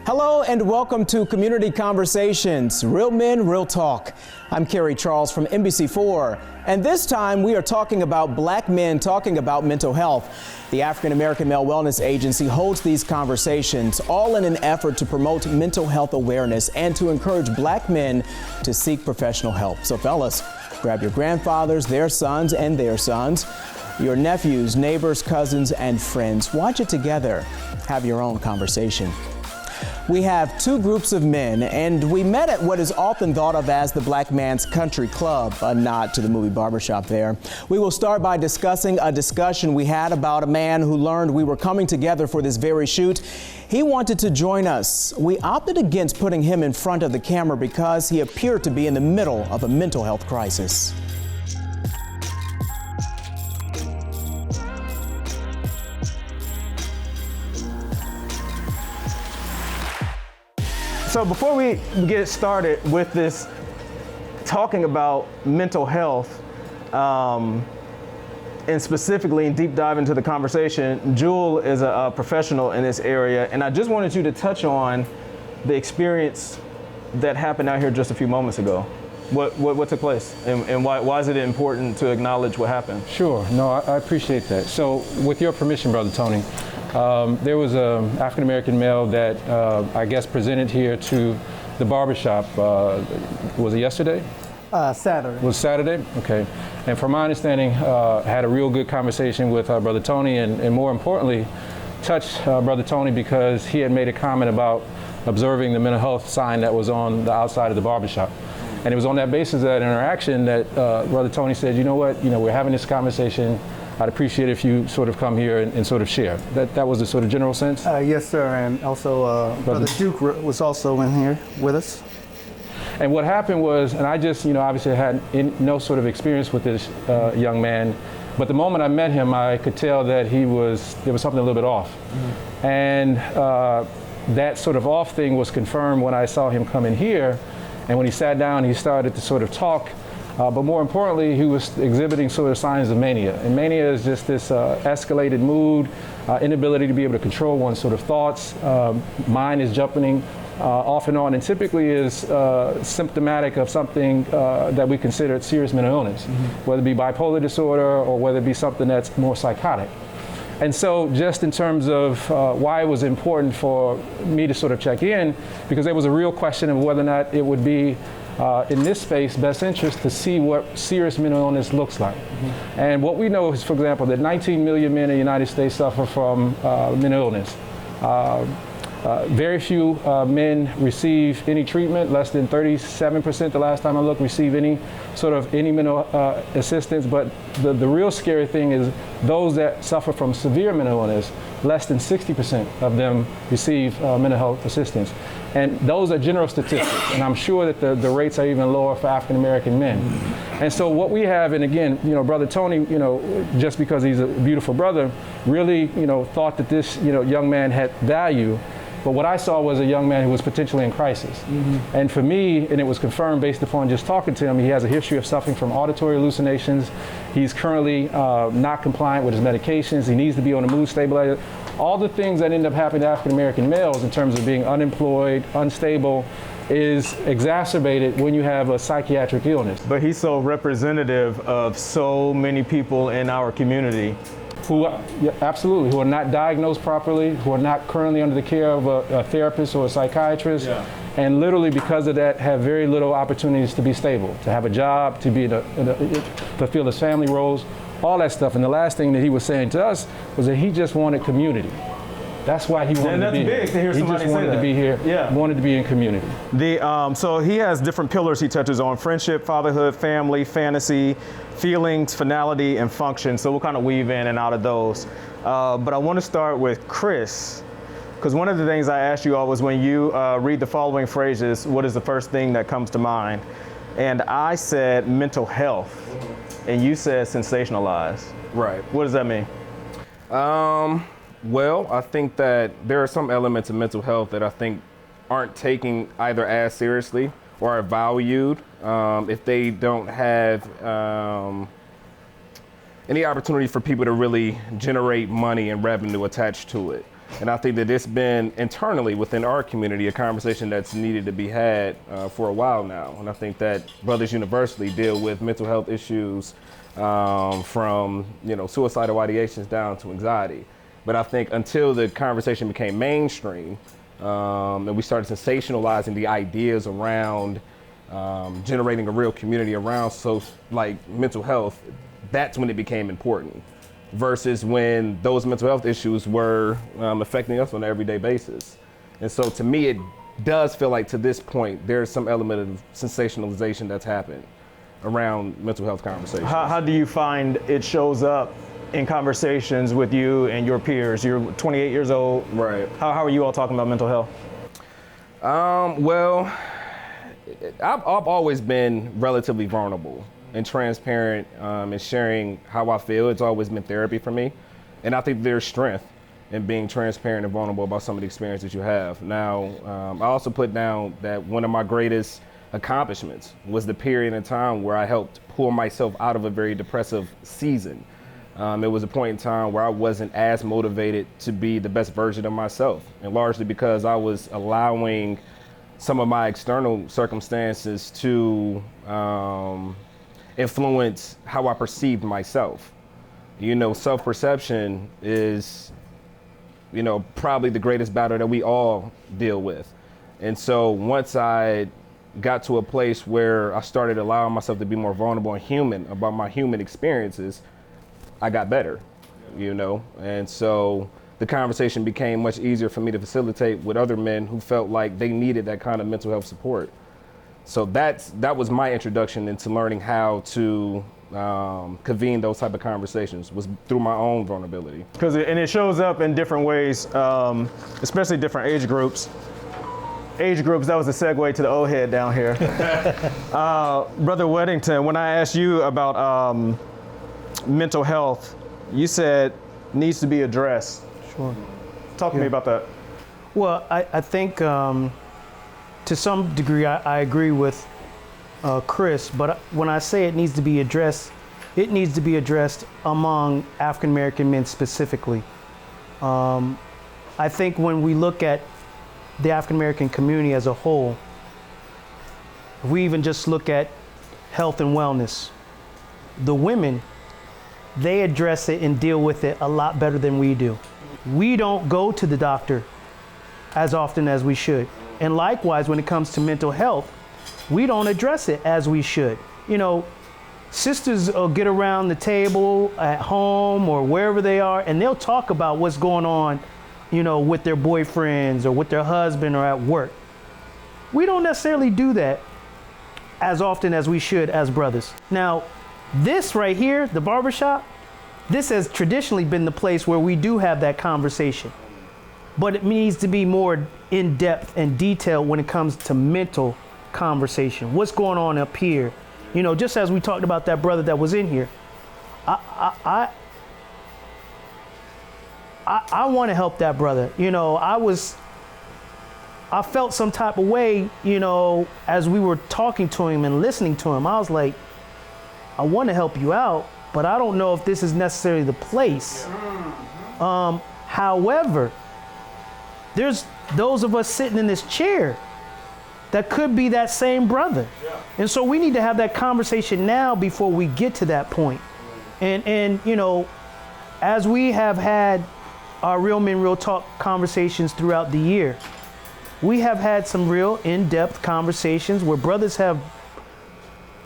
Hello and welcome to Community Conversations, Real Men, Real Talk. I'm Kerry Charles from NBC4, and this time we are talking about black men talking about mental health. The African American Male Wellness Agency holds these conversations all in an effort to promote mental health awareness and to encourage black men to seek professional help. So fellas, grab your grandfathers, their sons and their sons, your nephews, neighbors, cousins, and friends. Watch it together. Have your own conversation. We have two groups of men, and we met at what is often thought of as the Black Man's Country Club, a nod to the movie Barbershop there. We will start by discussing a discussion we had about a man who learned we were coming together for this very shoot. He wanted to join us. We opted against putting him in front of the camera because he appeared to be in the middle of a mental health crisis. So before we get started with this, talking about mental health, and specifically in deep dive into the conversation, Jewel is a professional in this area, and I just wanted you to touch on the experience that happened out here just a few moments ago. What took place, and why is it important to acknowledge what happened? Sure, no, I appreciate that. So with your permission, Brother Tony, there was an African-American male that I guess presented here to the barbershop. Was it yesterday? Saturday. Was Saturday? Okay. And from my understanding, had a real good conversation with Brother Tony, and more importantly, touched Brother Tony because he had made a comment about observing the mental health sign that was on the outside of the barbershop. And it was on that basis of that interaction that Brother Tony said, you know what, we're having this conversation. I'd appreciate if you sort of come here and sort of share. That was the sort of general sense? Yes, sir, and also Brother Duke was also in here with us. And what happened was, and I just, obviously had no sort of experience with this young man, but the moment I met him, I could tell that there was something a little bit off. Mm-hmm. And that sort of off thing was confirmed when I saw him come in here, and when he sat down, he started to sort of talk. But more importantly, he was exhibiting sort of signs of mania. And mania is just this escalated mood, inability to be able to control one's sort of thoughts. Mind is jumping off and on, and typically is symptomatic of something that we consider serious mental illness, mm-hmm. whether it be bipolar disorder or whether it be something that's more psychotic. And so just in terms of why it was important for me to sort of check in, because there was a real question of whether or not it would be in this space, best interest to see what serious mental illness looks like. Mm-hmm. And what we know is, for example, that 19 million men in the United States suffer from mental illness. Very few men receive any treatment. Less than 37% the last time I looked receive any mental assistance. But the real scary thing is those that suffer from severe mental illness, less than 60% of them receive mental health assistance. And those are general statistics, and I'm sure that the rates are even lower for African American men. And so what we have, and again, Brother Tony, just because he's a beautiful brother, really, thought that this, young man had value. But what I saw was a young man who was potentially in crisis. Mm-hmm. And for me, and it was confirmed based upon just talking to him, he has a history of suffering from auditory hallucinations. He's currently not compliant with his medications. He needs to be on a mood stabilizer. All the things that end up happening to African American males in terms of being unemployed, unstable, is exacerbated when you have a psychiatric illness. But he's so representative of so many people in our community. Absolutely, who are not diagnosed properly, who are not currently under the care of a therapist or a psychiatrist, yeah. And literally because of that have very little opportunities to be stable, to have a job, to fulfill his family roles, all that stuff. And the last thing that he was saying to us was that he just wanted community. That's why he wanted to be here. That's big to hear somebody say that. He just wanted to be here, yeah. Wanted to be in community. So he has different pillars he touches on: friendship, fatherhood, family, fantasy, feelings, finality, and function. So we'll kind of weave in and out of those. But I want to start with Chris, because one of the things I asked you all was when you read the following phrases, what is the first thing that comes to mind? And I said mental health, and you said sensationalized. Right. What does that mean? Well, I think that there are some elements of mental health that I think aren't taken either as seriously or are valued if they don't have any opportunity for people to really generate money and revenue attached to it. And I think that it's been internally within our community a conversation that's needed to be had for a while now. And I think that brothers universally deal with mental health issues from suicidal ideations down to anxiety. But I think until the conversation became mainstream and we started sensationalizing the ideas around generating a real community around mental health, that's when it became important. Versus when those mental health issues were affecting us on an everyday basis. And so to me, it does feel like to this point, there's some element of sensationalization that's happened around mental health conversations. How do you find it shows up in conversations with you and your peers? You're 28 years old. Right. How are you all talking about mental health? Well, I've always been relatively vulnerable and transparent and sharing how I feel. It's always been therapy for me. And I think there's strength in being transparent and vulnerable about some of the experiences you have. Now, I also put down that one of my greatest accomplishments was the period in time where I helped pull myself out of a very depressive season. It was a point in time where I wasn't as motivated to be the best version of myself, and largely because I was allowing some of my external circumstances to influence how I perceived myself. Self-perception is, probably the greatest battle that we all deal with. And so once I got to a place where I started allowing myself to be more vulnerable and human about my human experiences, I got better, And so the conversation became much easier for me to facilitate with other men who felt like they needed that kind of mental health support. So that was my introduction into learning how to convene those type of conversations, was through my own vulnerability. And it shows up in different ways, especially different age groups. That was a segue to the old head down here. Brother Weddington, when I asked you about mental health, you said needs to be addressed. Sure. Talk to me about that. Well, I think to some degree I agree with Chris, but when I say it needs to be addressed among African American men specifically. I think when we look at the African American community as a whole, if we even just look at health and wellness, the women, they address it and deal with it a lot better than we do. We don't go to the doctor as often as we should. And likewise, when it comes to mental health, we don't address it as we should. Sisters will get around the table at home or wherever they are, and they'll talk about what's going on, with their boyfriends or with their husband or at work. We don't necessarily do that as often as we should as brothers. Now, this right here, the barbershop, this has traditionally been the place where we do have that conversation. But it needs to be more in depth and detailed when it comes to mental conversation. What's going on up here? Just as we talked about that brother that was in here. I want to help that brother. I felt some type of way, as we were talking to him and listening to him. I was like, I want to help you out, but I don't know if this is necessarily the place. However, there's those of us sitting in this chair that could be that same brother. And so we need to have that conversation now before we get to that point. And as we have had our Real Men, Real Talk conversations throughout the year, we have had some real in-depth conversations where brothers have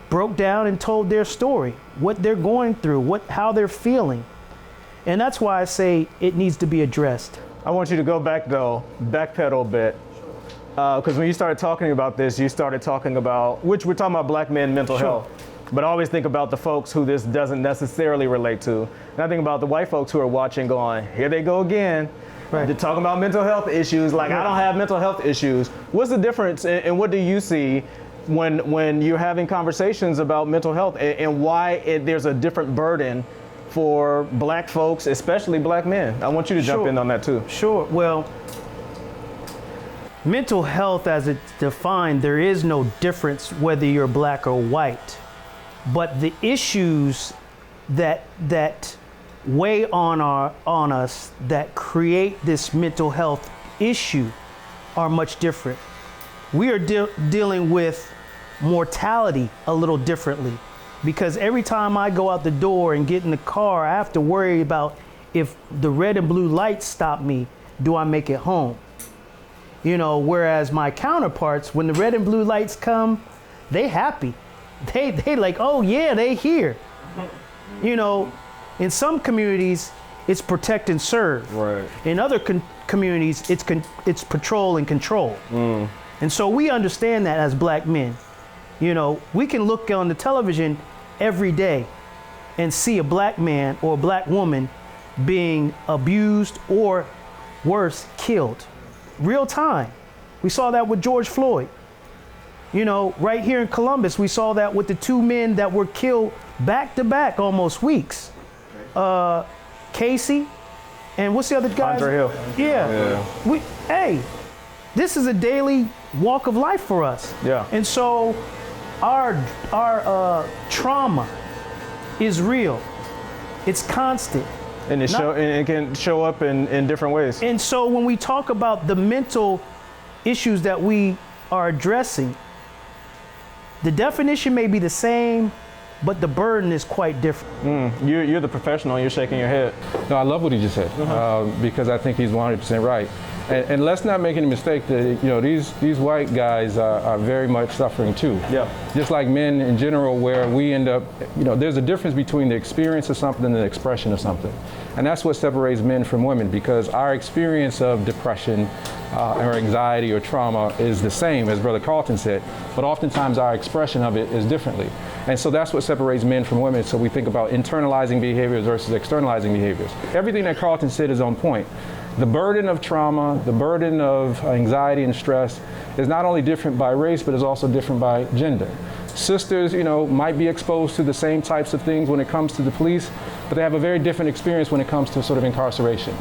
broke down and told their story, what they're going through, how they're feeling. And that's why I say it needs to be addressed. I want you to go back backpedal a bit. Because when you started talking about this, you started talking about, which we're talking about black men mental health. But I always think about the folks who this doesn't necessarily relate to. And I think about the white folks who are watching going, here they go again. Right. They're talking about mental health issues like I don't have mental health issues. What's the difference and what do you see when you're having conversations about mental health and why there's a different burden for black folks, especially black men? I want you to jump in on that too. Sure. Well, mental health as it's defined, there is no difference whether you're black or white. But the issues that weigh on us that create this mental health issue are much different. We are dealing with mortality a little differently, because every time I go out the door and get in the car, I have to worry about if the red and blue lights stop me, do I make it home? You know, whereas my counterparts, when the red and blue lights come, they happy. They like, oh yeah, they here. You know, in some communities, it's protect and serve. Right. In other communities, it's patrol and control. And so we understand that as black men. You know, we can look on the television every day and see a black man or a black woman being abused or worse, killed. Real time. We saw that with George Floyd. You know, right here in Columbus, we saw that with the two men that were killed back to back almost weeks. Casey and what's the other guy? Andre Hill. Yeah. Hey, this is a daily walk of life for us. Yeah. And so our trauma is real. It's constant. And it can show up in different ways. And so when we talk about the mental issues that we are addressing, the definition may be the same, but the burden is quite different. You're the professional, you're shaking your head. No, I love what he just said, because I think he's 100% right. And let's not make any mistake that, you know, these white guys are very much suffering too. Yeah. Just like men in general, where we end up, you know, there's a difference between the experience of something and the expression of something. And that's what separates men from women, because our experience of depression or anxiety or trauma is the same, as Brother Carlton said, but oftentimes our expression of it is differently. And so that's what separates men from women. So we think about internalizing behaviors versus externalizing behaviors. Everything that Carlton said is on point. The burden of trauma, the burden of anxiety and stress is not only different by race, but is also different by gender. Sisters, you know, might be exposed to the same types of things when it comes to the police, but they have a very different experience when it comes to sort of incarceration.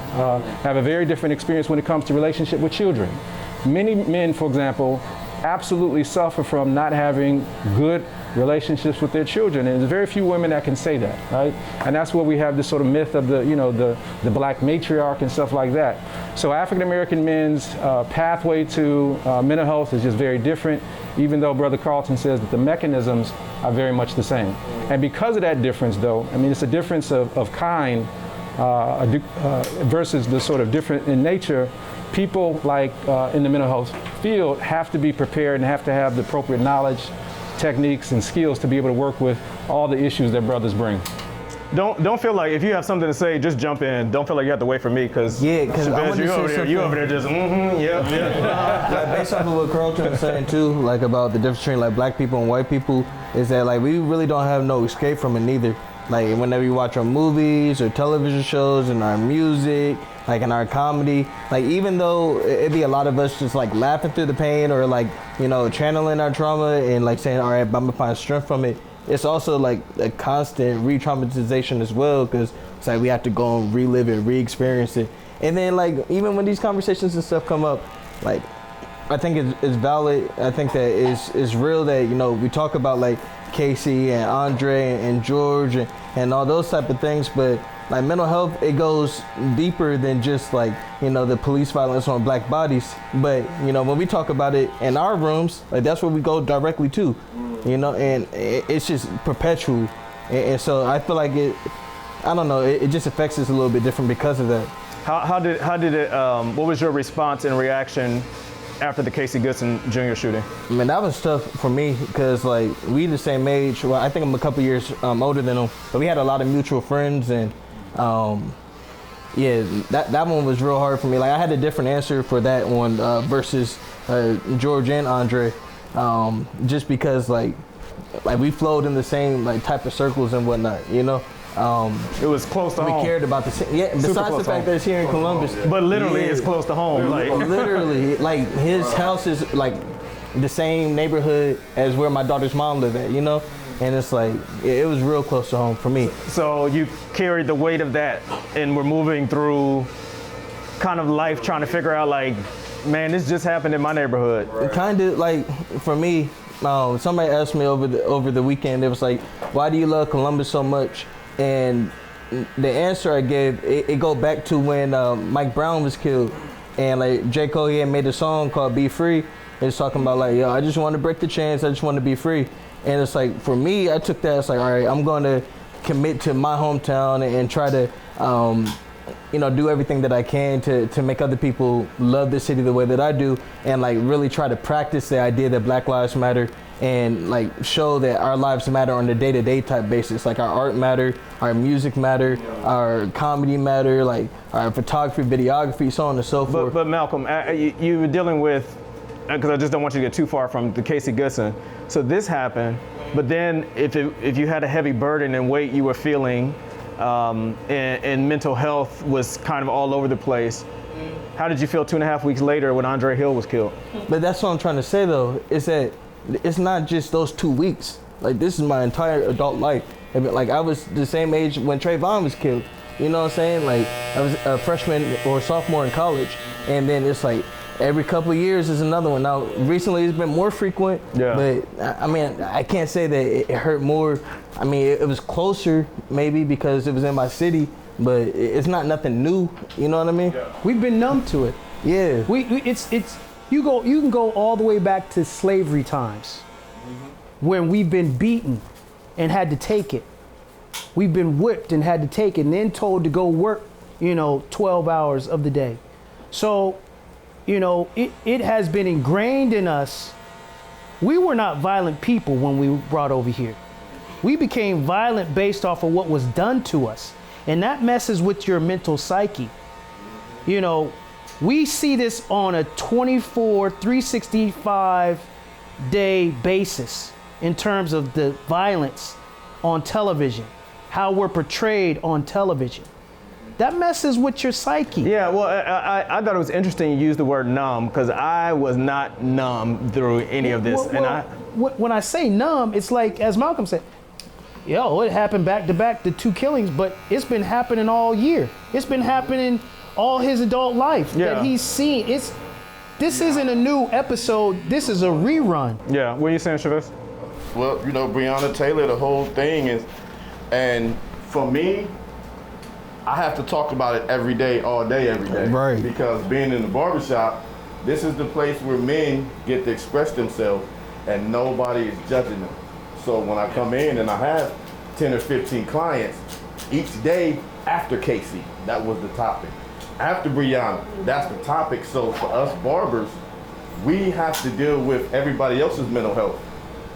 Have a very different experience when it comes to relationship with children. Many men, for example, absolutely suffer from not having good relationships with their children, and there's very few women that can say that, right? And that's where we have this sort of myth of the, you know, the black matriarch and stuff like that. So African American men's pathway to mental health is just very different, even though Brother Carlton says that the mechanisms are very much the same. And because of that difference, though, I mean, it's a difference of kind versus the sort of different in nature. People like in the mental health field have to be prepared and have to have the appropriate knowledge, techniques, and skills to be able to work with all the issues that brothers bring. Don't feel like if you have something to say, just jump in. Don't feel like you have to wait for me, because I want to say something. You over there just yeah. Like, based off of what Carlton was saying too, like about the difference between like black people and white people, is that like we really don't have no escape from it neither. Like whenever you watch our movies or television shows and our music, like in our comedy, like even though it'd be a lot of us just like laughing through the pain or like, you know, channeling our trauma and like saying, all right, I'm gonna find strength from it. It's also like a constant re-traumatization as well, because it's like we have to go and relive it, re-experience it. And then like even when these conversations and stuff come up, like I think it's valid. I think that it's real that, you know, we talk about like Casey and Andre and George and all those type of things, but like mental health, it goes deeper than just like, you know, the police violence on black bodies. But, you know, when we talk about it in our rooms, like that's where we go directly to, you know, and it's just perpetual. And so I feel like I don't know, it just affects us a little bit different because of that. How did it, what was your response and reaction after the Casey Goodson Jr. shooting? Man, that was tough for me because like we the same age. Well, I think I'm a couple years older than him, but we had a lot of mutual friends, and yeah, that one was real hard for me. Like I had a different answer for that one versus George and Andre, just because like we flowed in the same like type of circles and whatnot, you know. It was close to home. We cared about the same. Yeah, besides the fact that it's here in Columbus. But literally, it's close to home. Like literally, like his house is like the same neighborhood as where my daughter's mom lived at, you know? And it's like, it was real close to home for me. So you carried the weight of that, and we're moving through kind of life trying to figure out like, man, this just happened in my neighborhood. Kind of like, for me, somebody asked me over the weekend, it was like, why do you love Columbus so much? And the answer I gave, it go back to when Mike Brown was killed, and like J. Cole, he had made a song called "Be Free." It's talking about like, yo, I just want to break the chains, I just want to be free. And it's like, for me, I took that, it's like, all right, I'm going to commit to my hometown and try to, do everything that I can to make other people love the city the way that I do, and like really try to practice the idea that Black Lives Matter, and like show that our lives matter on a day-to-day type basis. Like our art matter, our music matter, our comedy matter, like our photography, videography, so on and so forth. But Malcolm, you were dealing with, because I just don't want you to get too far from the Casey Goodson. So this happened, but then if you had a heavy burden and weight you were feeling, and mental health was kind of all over the place, how did you feel 2.5 weeks later when Andre Hill was killed? But that's what I'm trying to say though, is that it's not just those 2 weeks. Like, this is my entire adult life. I mean, like, I was the same age when Trayvon was killed. You know what I'm saying? Like, I was a freshman or sophomore in college, and then it's like every couple of years is another one. Now, recently it's been more frequent, but I mean, I can't say that it hurt more. I mean, it was closer maybe because it was in my city, but it's not nothing new. You know what I mean? We've been numb to it. Yeah. You can go all the way back to slavery times, when we've been beaten and had to take it. We've been whipped and had to take it, and then told to go work, 12 hours of the day. So, it has been ingrained in us. We were not violent people when we were brought over here. We became violent based off of what was done to us, and that messes with your mental psyche. We see this on a 365 day basis in terms of the violence on television, how we're portrayed on television. That messes with your psyche. Yeah, well, I thought it was interesting you used the word numb, because I was not numb through any of this. When I say numb, it's like, as Malcolm said, it happened back to back, the 2 killings, but it's been happening all year. It's been happening all his adult life that he's seen. This isn't a new episode. This is a rerun. Yeah, what are you saying, Chavez? Well, Breonna Taylor, the whole thing is, and for me, I have to talk about it every day, all day, every day. Right. Because being in the barbershop, this is the place where men get to express themselves and nobody is judging them. So when I come in and I have 10 or 15 clients, each day after Casey, that was the topic. After Breonna, that's the topic. So for us barbers, we have to deal with everybody else's mental health.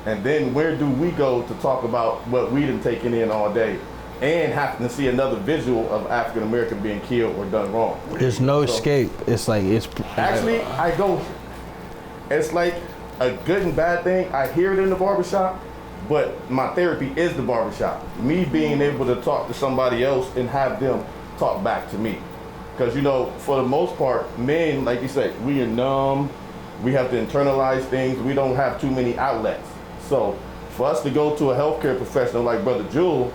And then where do we go to talk about what we done taken in all day and having to see another visual of African American being killed or done wrong? There's no escape. It's like, Actually, it's like a good and bad thing. I hear it in the barbershop, but my therapy is the barbershop. Me being able to talk to somebody else and have them talk back to me. Because, for the most part, men, like you said, we are numb. We have to internalize things. We don't have too many outlets. So for us to go to a healthcare professional like Brother Jewel,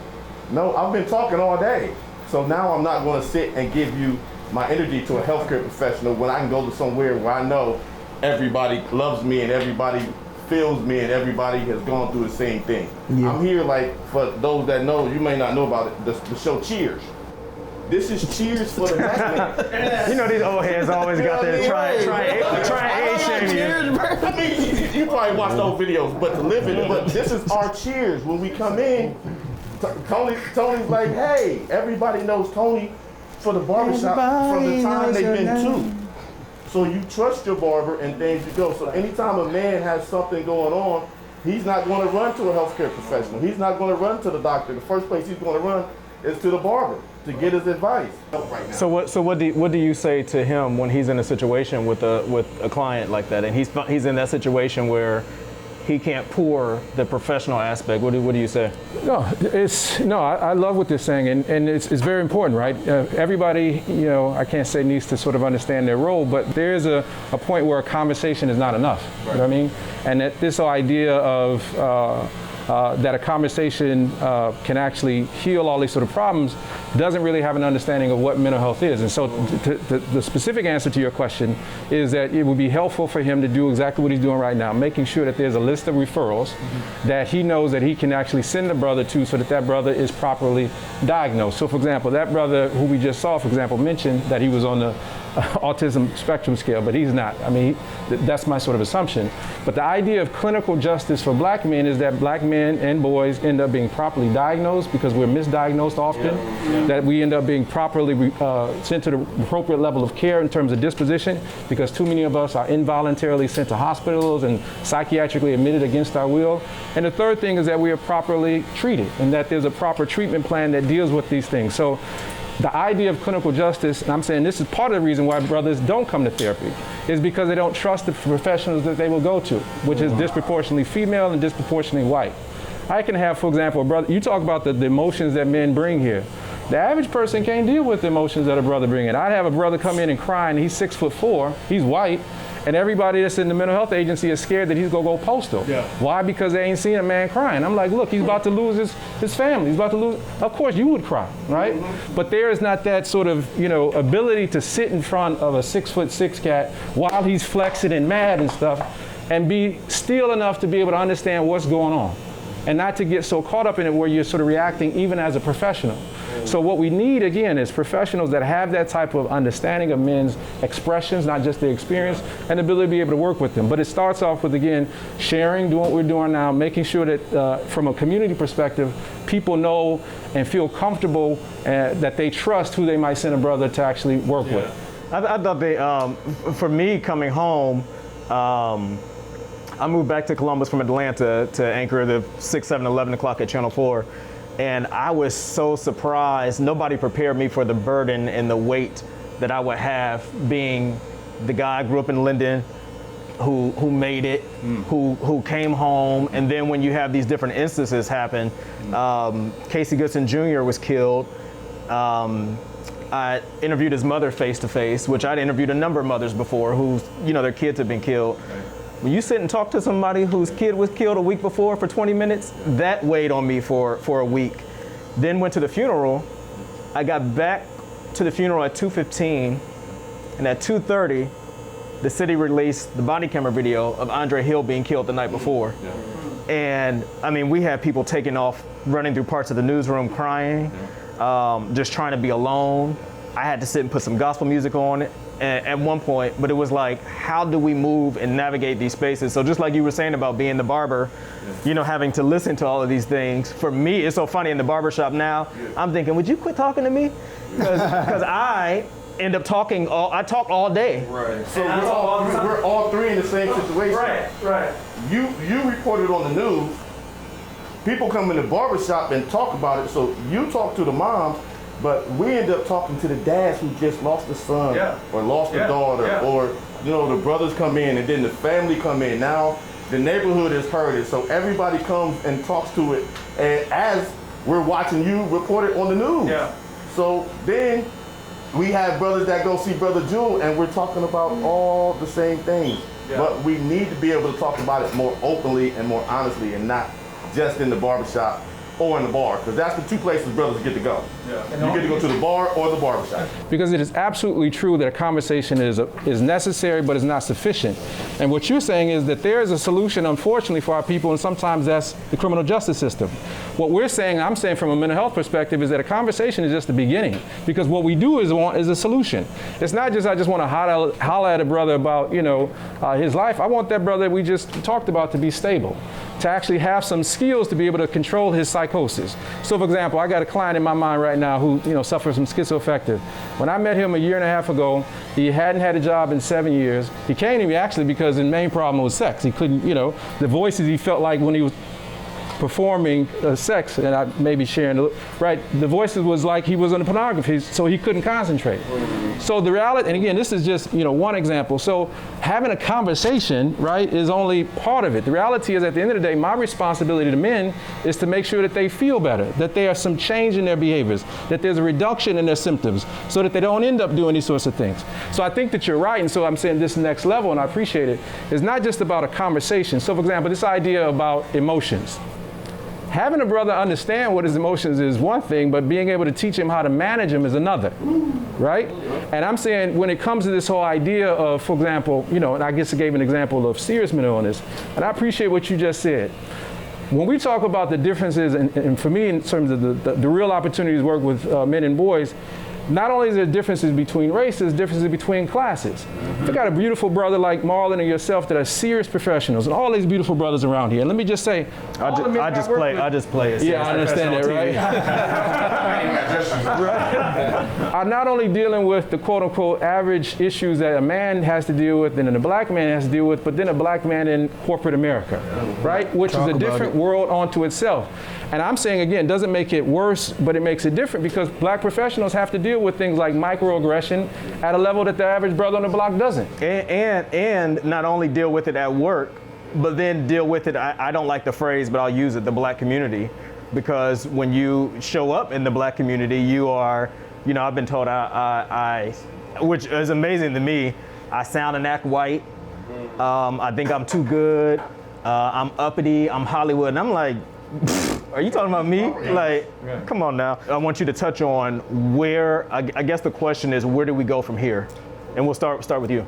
no, I've been talking all day. So now I'm not going to sit and give you my energy to a healthcare professional when I can go to somewhere where I know everybody loves me and everybody feels me and everybody has gone through the same thing. Yeah. I'm here, like, for those that know, you may not know about it, the show Cheers. This is Cheers for the black man. These old heads always got their try age shaming. I mean, you probably watched those videos, but to live it. But this is our Cheers. When we come in, Tony's like, hey, everybody knows Tony for the barbershop from the time they've been two. So you trust your barber and things you go. So anytime a man has something going on, he's not going to run to a healthcare professional. He's not going to run to the doctor. The first place he's going to run is to the barber to get his advice. So what do you say to him when he's in a situation with a client like that, and he's in that situation where he can't pour the professional aspect? What do you say? I love what they're saying, and it's very important, right? Everybody, I can't say needs to sort of understand their role, but there's a point where a conversation is not enough. Right. You know what I mean? And that this idea of that a conversation can actually heal all these sort of problems, doesn't really have an understanding of what mental health is. And so the specific answer to your question is that it would be helpful for him to do exactly what he's doing right now, making sure that there's a list of referrals that he knows that he can actually send the brother to, so that that brother is properly diagnosed. So for example, that brother who we just saw, for example, mentioned that he was on the autism spectrum scale, but he's not. I mean, that's my sort of assumption. But the idea of clinical justice for black men is that black men and boys end up being properly diagnosed, because we're misdiagnosed often, that we end up being properly sent to the appropriate level of care in terms of disposition, because too many of us are involuntarily sent to hospitals and psychiatrically admitted against our will. And the third thing is that we are properly treated, and that there's a proper treatment plan that deals with these things. So the idea of clinical justice, and I'm saying this is part of the reason why brothers don't come to therapy, is because they don't trust the professionals that they will go to, which is disproportionately female and disproportionately white. I can have, for example, a brother, you talk about the emotions that men bring here. The average person can't deal with the emotions that a brother brings in. I'd have a brother come in and cry, and he's 6'4", he's white, and everybody that's in the mental health agency is scared that he's gonna go postal. Why? Because they ain't seen a man crying. I'm like, look, he's about to lose his family. He's about to lose. Of course, you would cry, right? But there is not that sort of, ability to sit in front of a 6'6" cat while he's flexing and mad and stuff, and be still enough to be able to understand what's going on, and not to get so caught up in it where you're sort of reacting even as a professional. So what we need, again, is professionals that have that type of understanding of men's expressions, not just their experience, and the ability to be able to work with them. But it starts off with, again, sharing, doing what we're doing now, making sure that from a community perspective, people know and feel comfortable that they trust who they might send a brother to actually work with. I thought they, for me coming home, I moved back to Columbus from Atlanta to anchor the 6, 7, 11 o'clock at Channel 4. And I was so surprised. Nobody prepared me for the burden and the weight that I would have, being the guy I grew up in Linden, who made it, who came home. And then when you have these different instances happen, Casey Goodson Jr. was killed. I interviewed his mother face to face, which I'd interviewed a number of mothers before whose, their kids had been killed. When you sit and talk to somebody whose kid was killed a week before for 20 minutes, that weighed on me for a week. Then went to the funeral. I got back to the funeral at 2:15, and at 2:30, the city released the body camera video of Andre Hill being killed the night before. And I mean, we had people taking off, running through parts of the newsroom crying, just trying to be alone. I had to sit and put some gospel music on it at one point, but it was like, how do we move and navigate these spaces? So just like you were saying about being the barber, having to listen to all of these things. For me, it's so funny in the barbershop now, I'm thinking, would you quit talking to me? Because I end up talking, I talk all day. Right. So we're all three in the same situation. Right. You reported on the news, people come in the barbershop and talk about it, so you talk to the moms, but we end up talking to the dads who just lost a son or lost a daughter, or the brothers come in and then the family come in. Now the neighborhood is hurting, so everybody comes and talks to it, and as we're watching you report it on the news. So then we have brothers that go see Brother Jewel, and we're talking about all the same things. But we need to be able to talk about it more openly and more honestly, and not just in the barbershop or in the bar, because that's the two places brothers get to go. You get to go to the bar or the barbershop. Because it is absolutely true that a conversation is necessary, but is not sufficient. And what you're saying is that there is a solution, unfortunately, for our people, and sometimes that's the criminal justice system. What we're saying, I'm saying from a mental health perspective, is that a conversation is just the beginning, because what we do is a solution. It's not just, I just want to holler at a brother about, his life. I want that brother we just talked about to be stable, to actually have some skills to be able to control his psychosis. So for example, I got a client in my mind right now who suffers from schizoaffective. When I met him a year and a half ago, he hadn't had a job in 7 years. He came to me actually because his main problem was sex. He couldn't, the voices he felt like when he was performing sex, and I may be sharing, right, the voices was like he was on the pornography, so he couldn't concentrate. So the reality, and again, this is just, one example. So having a conversation, right, is only part of it. The reality is, at the end of the day, my responsibility to men is to make sure that they feel better, that there's some change in their behaviors, that there's a reduction in their symptoms, so that they don't end up doing these sorts of things. So I think that you're right, and so I'm saying this next level, and I appreciate it, is not just about a conversation. So for example, this idea about emotions. Having a brother understand what his emotions is one thing, but being able to teach him how to manage them is another, right? And I'm saying when it comes to this whole idea of, for example, you know, and I guess I gave an example of serious mental illness, and I appreciate what you just said. When we talk about the differences, and for me in terms of the real opportunities to work with men and boys, not only is there differences between races, differences between classes. You got a beautiful brother like Marlon and yourself that are serious professionals, and all these beautiful brothers around here. And let me just say, I just play it. Yeah, I understand that, right? Are not only dealing with the quote unquote average issues that a man has to deal with and then a black man has to deal with, but then a black man in corporate America, right? Which is a different world onto itself. And I'm saying again, doesn't make it worse, but it makes it different because black professionals have to deal with things like microaggression at a level that the average brother on the block doesn't. And not only deal with it at work, but then deal with it, I don't like the phrase, but I'll use it, the black community. Because when you show up in the black community, you are, you know, I've been told which is amazing to me, I sound and act white. I think I'm too good. I'm uppity, I'm Hollywood. And I'm like, are you talking about me? Like, come on now. I want you to touch on where, I guess the question is, where do we go from here? And we'll start with you.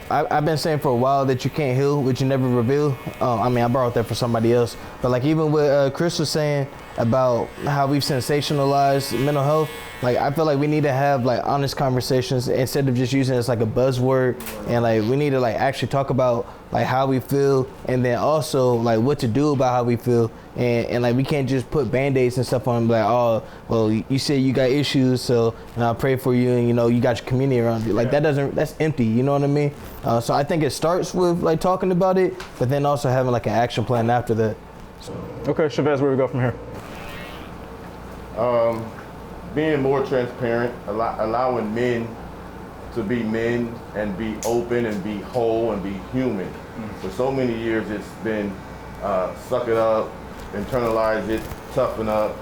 I've been saying for a while that you can't heal what you never reveal. I mean, I borrowed that from somebody else. But like even what Chris was saying about how we've sensationalized mental health, like I feel like we need to have like honest conversations instead of just using it as like a buzzword. And like we need to like actually talk about like how we feel and then also like what to do about how we feel. And like we can't just put band-aids and stuff on like, oh, well, you say you got issues, so I'll pray for you and you know you got your community around you. Like that's empty, you know what I mean? So I think it starts with like talking about it, but then also having like an action plan after that. So. Okay, Chavez, where we go from here? Being more transparent, allowing men to be men and be open and be whole and be human. For so many years it's been suck it up, internalize it, toughen up,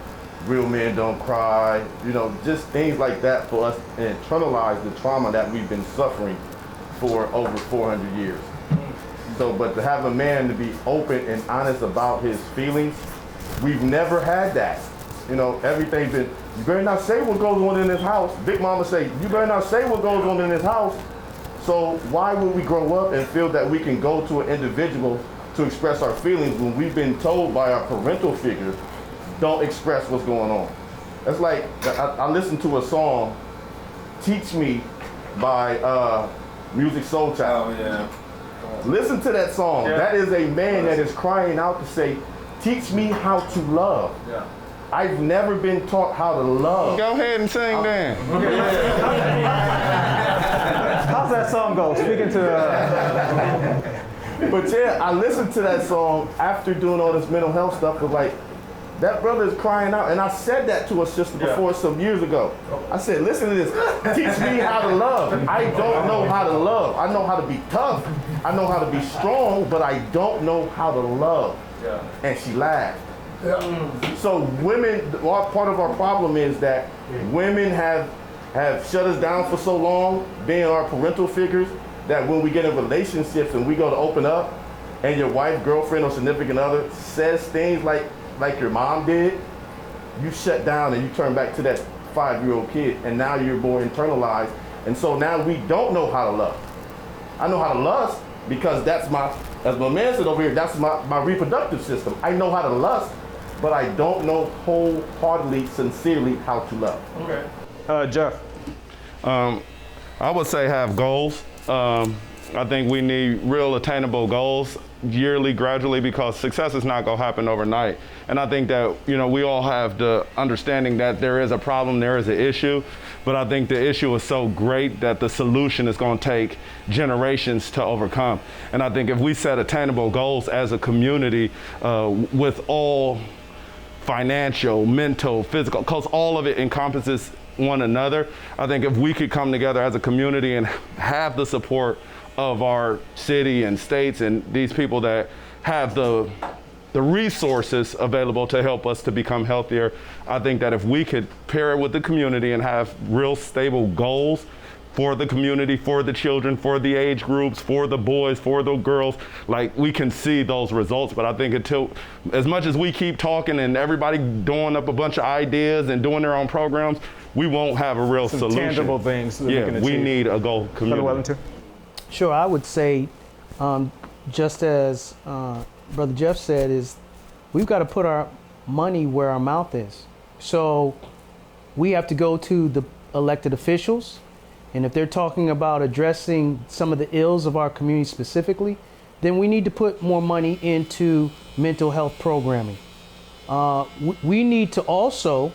real men don't cry, you know, just things like that for us, and internalize the trauma that we've been suffering for over 400 years. So, but to have a man to be open and honest about his feelings, we've never had that. You know, everything's been, you better not say what goes on in this house. Big Mama say, you better not say what goes on in this house. So why would we grow up and feel that we can go to an individual to express our feelings when we've been told by our parental figures, don't express what's going on? That's like, I listened to a song, Teach Me by Music Soul Child. Oh, yeah. Listen to that song. Yeah. That is a man that is crying out to say, teach me how to love. Yeah. I've never been taught how to love. Go ahead and sing then. How's that song go? Speaking to... But yeah, I listened to that song after doing all this mental health stuff. Was like, that brother is crying out. And I said that to a sister before some years ago. I said, listen to this. Teach me how to love. I don't know how to love. I know how to be tough. I know how to be strong, but I don't know how to love. Yeah. And she laughed. Yeah. So women, part of our problem is that women have shut us down for so long, being our parental figures, that when we get in relationships and we go to open up and your wife, girlfriend, or significant other says things like your mom did, you shut down and you turn back to that 5-year-old kid, and now you're more internalized. And so now we don't know how to love. I know how to lust because that's as my man said over here, that's my reproductive system. I know how to lust, but I don't know wholeheartedly, sincerely how to love. Okay. Jeff. I would say have goals. I think we need real attainable goals yearly, gradually, because success is not going to happen overnight. And I think that, you know, we all have the understanding that there is a problem, there is an issue, but I think the issue is so great that the solution is going to take generations to overcome. And I think if we set attainable goals as a community with all financial, mental, physical, because all of it encompasses one another, I think if we could come together as a community and have the support of our city and states and these people that have the resources available to help us to become healthier, I think that if we could pair it with the community and have real stable goals, for the community, for the children, for the age groups, for the boys, for the girls. Like, we can see those results, but I think until, as much as we keep talking and everybody doing up a bunch of ideas and doing their own programs, we won't have a real solution. Tangible things that we Yeah, can we achieve. need a goal Brother community. Wellington? Sure, I would say, just as Brother Jeff said, is we've got to put our money where our mouth is. So we have to go to the elected officials, and if they're talking about addressing some of the ills of our community specifically, then we need to put more money into mental health programming. We need to also,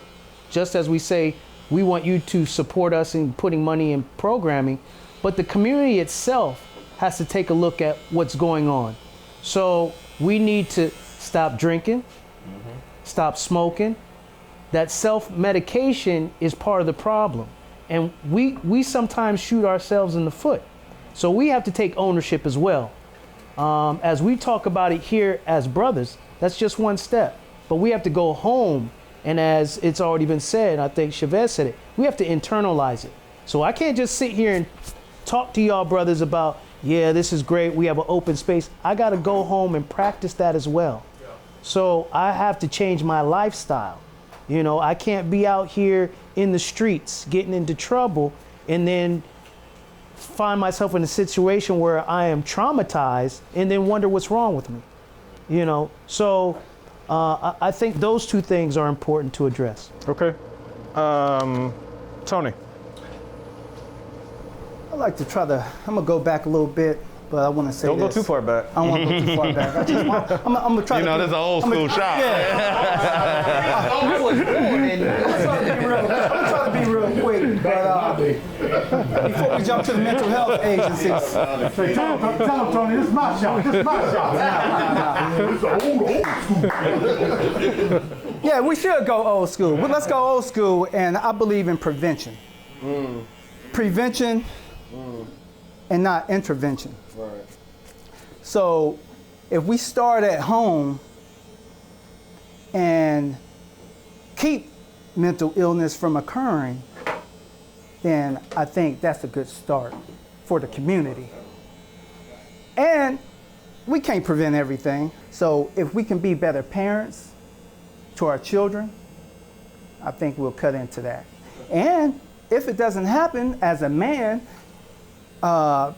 just as we say, we want you to support us in putting money in programming, but the community itself has to take a look at what's going on. So we need to stop drinking, stop smoking. That self-medication is part of the problem. And we sometimes shoot ourselves in the foot. So we have to take ownership as well. As we talk about it here as brothers, that's just one step. But we have to go home, and as it's already been said, I think Chavez said it, we have to internalize it. So I can't just sit here and talk to y'all brothers about, yeah, this is great, we have an open space. I gotta go home and practice that as well. So I have to change my lifestyle. You know, I can't be out here in the streets getting into trouble and then find myself in a situation where I am traumatized and then wonder what's wrong with me. You know, so I think those two things are important to address. Okay. Tony? I like to try to, I'm gonna go back a little bit, but I want to say Don't go this. too far back. I don't want to go too far back. I just want, I'm gonna try You to know, be, this is an old school shop. I was born and I'm trying to be real quick, but before we jump to the mental health agencies. Tell him, Tony, this is my shop. This is my shop. This is old school. Yeah, we should go old school. But let's go old school, and I believe in prevention. Prevention and not intervention. Right. So if we start at home and keep mental illness from occurring, then I think that's a good start for the community. And we can't prevent everything. So if we can be better parents to our children, I think we'll cut into that. And if it doesn't happen, as a man,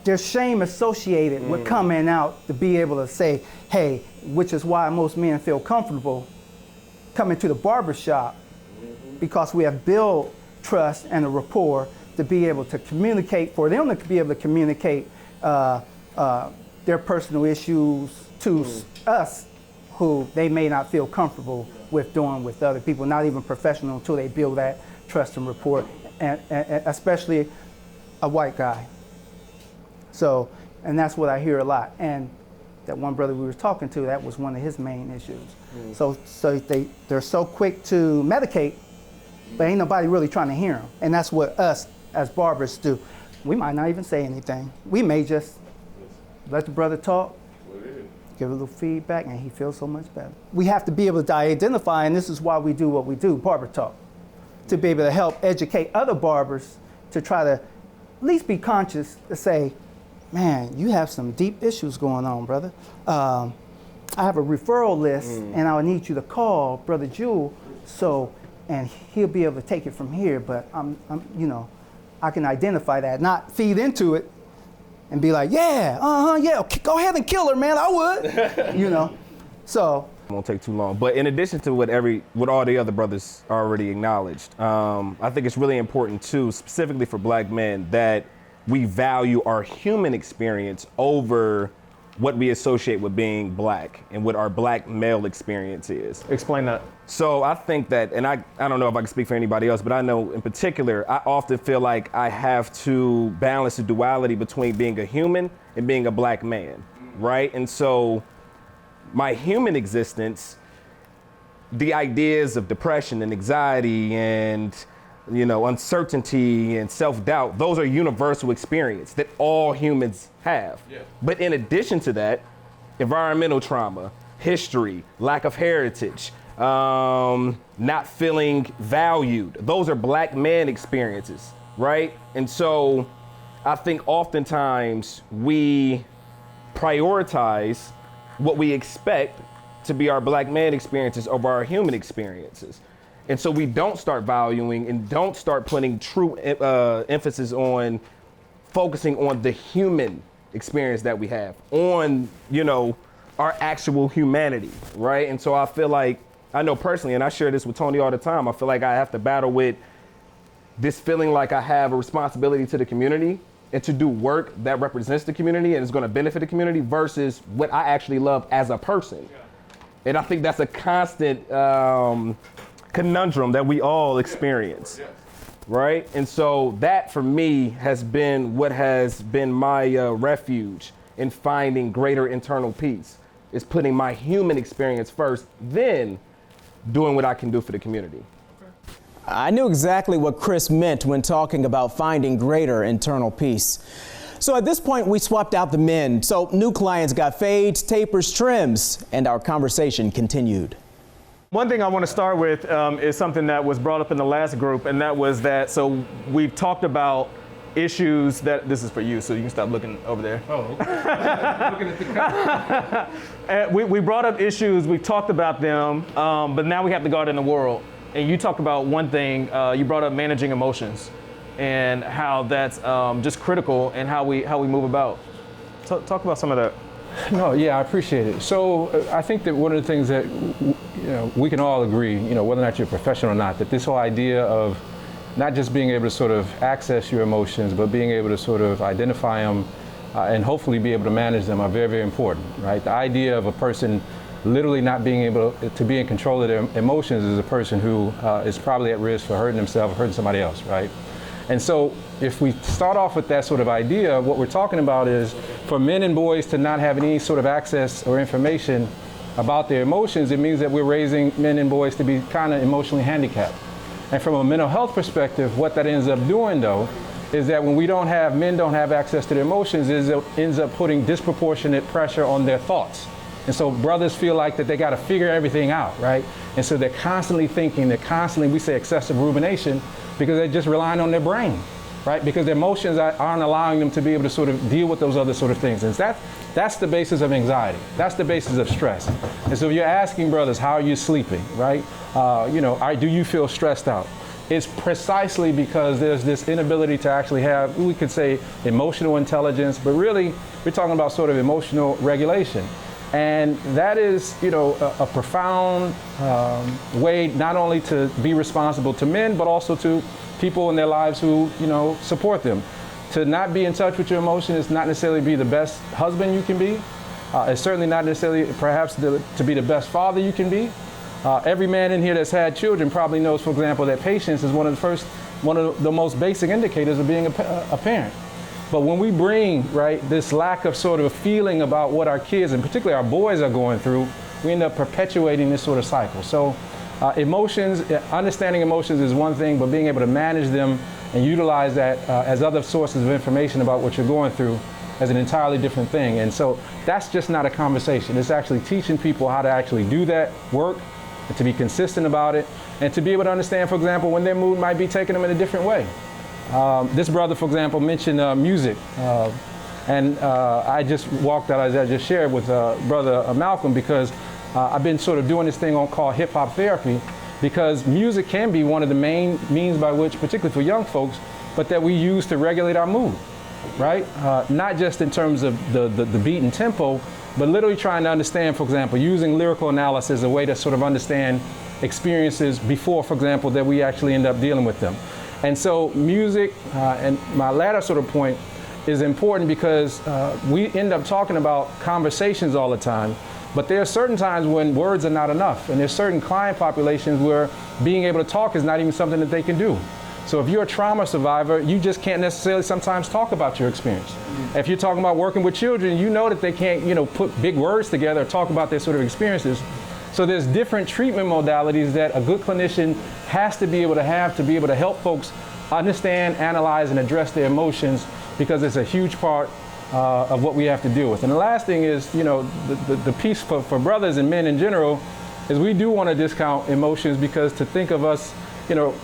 there's shame associated with coming out to be able to say, hey, which is why most men feel comfortable coming to the barbershop, because we have built trust and a rapport to be able to communicate, for them to be able to communicate their personal issues to us, who they may not feel comfortable with doing with other people, not even professional, until they build that trust and rapport, and especially a white guy. So, and that's what I hear a lot. And that one brother we were talking to, that was one of his main issues. So they're so quick to medicate, but ain't nobody really trying to hear them. And that's what us as barbers do. We might not even say anything. We may just let the brother talk, give a little feedback, and he feels so much better. We have to be able to identify, and this is why we do what we do, barber talk, to be able to help educate other barbers to try to at least be conscious to say, man, you have some deep issues going on, brother. I have a referral list, and I would need you to call Brother Jewel, and he'll be able to take it from here. But I can identify that, not feed into it, and be like, yeah, go ahead and kill her, man. I would, So. It won't take too long. But in addition to what all the other brothers already acknowledged, I think it's really important too, specifically for black men, that we value our human experience over what we associate with being black and what our black male experience is. Explain that. So I think that, and I don't know if I can speak for anybody else, but I know in particular, I often feel like I have to balance the duality between being a human and being a black man, right? And so my human existence, the ideas of depression and anxiety and uncertainty and self-doubt, those are universal experience that all humans have. Yeah. But in addition to that, environmental trauma, history, lack of heritage, not feeling valued, those are black man experiences, right? And so I think oftentimes we prioritize what we expect to be our black man experiences over our human experiences. And so we don't start valuing and don't start putting true emphasis on focusing on the human experience that we have, on, you know, our actual humanity, right? And so I feel like, I know personally, and I share this with Tony all the time, I feel like I have to battle with this feeling like I have a responsibility to the community and to do work that represents the community and is going to benefit the community versus what I actually love as a person. And I think that's a constant conundrum that we all experience, right? And so that for me has been what has been my refuge in finding greater internal peace, is putting my human experience first, then doing what I can do for the community. I knew exactly what Chris meant when talking about finding greater internal peace. So at this point, we swapped out the men. So new clients got fades, tapers, trims, and our conversation continued. One thing I want to start with is something that was brought up in the last group, and that was that, so we've talked about issues that, this is for you, so you can stop looking over there. Oh, okay. Looking at the camera. We brought up issues, we talked about them, but now we have to go out in the world. And you talked about one thing, you brought up managing emotions and how that's just critical in how we move about. Talk about some of that. No, yeah, I appreciate it. So I think that one of the things that we can all agree, whether or not you're a professional or not, that this whole idea of not just being able to sort of access your emotions, but being able to sort of identify them and hopefully be able to manage them are very, very important, right? The idea of a person literally not being able to be in control of their emotions is a person who is probably at risk for hurting themselves or hurting somebody else, right? And so if we start off with that sort of idea, what we're talking about is for men and boys to not have any sort of access or information about their emotions, it means that we're raising men and boys to be kind of emotionally handicapped. And from a mental health perspective, what that ends up doing though, is that when men don't have access to their emotions, it ends up putting disproportionate pressure on their thoughts. And so brothers feel like that they got to figure everything out, right? And so they're constantly thinking, we say excessive rumination, because they're just relying on their brain, right? Because their emotions aren't allowing them to be able to sort of deal with those other sort of things. And that's the basis of anxiety. That's the basis of stress. And so if you're asking brothers, how are you sleeping, right? Do you feel stressed out? It's precisely because there's this inability to actually have, we could say, emotional intelligence, but really we're talking about sort of emotional regulation. And that is, a profound way not only to be responsible to men, but also to people in their lives who, support them. To not be in touch with your emotion is not necessarily be the best husband you can be. It's certainly not necessarily perhaps to be the best father you can be. Every man in here that's had children probably knows, for example, that patience is one of the most basic indicators of being a parent. But when we bring, this lack of sort of a feeling about what our kids, and particularly our boys, are going through, we end up perpetuating this sort of cycle. So understanding emotions is one thing, but being able to manage them and utilize that as other sources of information about what you're going through is an entirely different thing. And so that's just not a conversation. It's actually teaching people how to actually do that work, and to be consistent about it, and to be able to understand, for example, when their mood might be taking them in a different way. This brother, for example, mentioned music. I just walked out, as I just shared with brother Malcolm, because I've been sort of doing this thing called hip hop therapy, because music can be one of the main means by which, particularly for young folks, but that we use to regulate our mood, right? Not just in terms of the beat and tempo, but literally trying to understand, for example, using lyrical analysis as a way to sort of understand experiences before, for example, that we actually end up dealing with them. And so music, and my latter sort of point, is important because we end up talking about conversations all the time, but there are certain times when words are not enough, and there's certain client populations where being able to talk is not even something that they can do. So if you're a trauma survivor, you just can't necessarily sometimes talk about your experience. Mm-hmm. If you're talking about working with children, you know that they can't, put big words together or talk about their sort of experiences. So there's different treatment modalities that a good clinician has to be able to have to be able to help folks understand, analyze, and address their emotions, because it's a huge part of what we have to deal with. And the last thing is, the piece for brothers and men in general is we do want to discount emotions, because to think of us,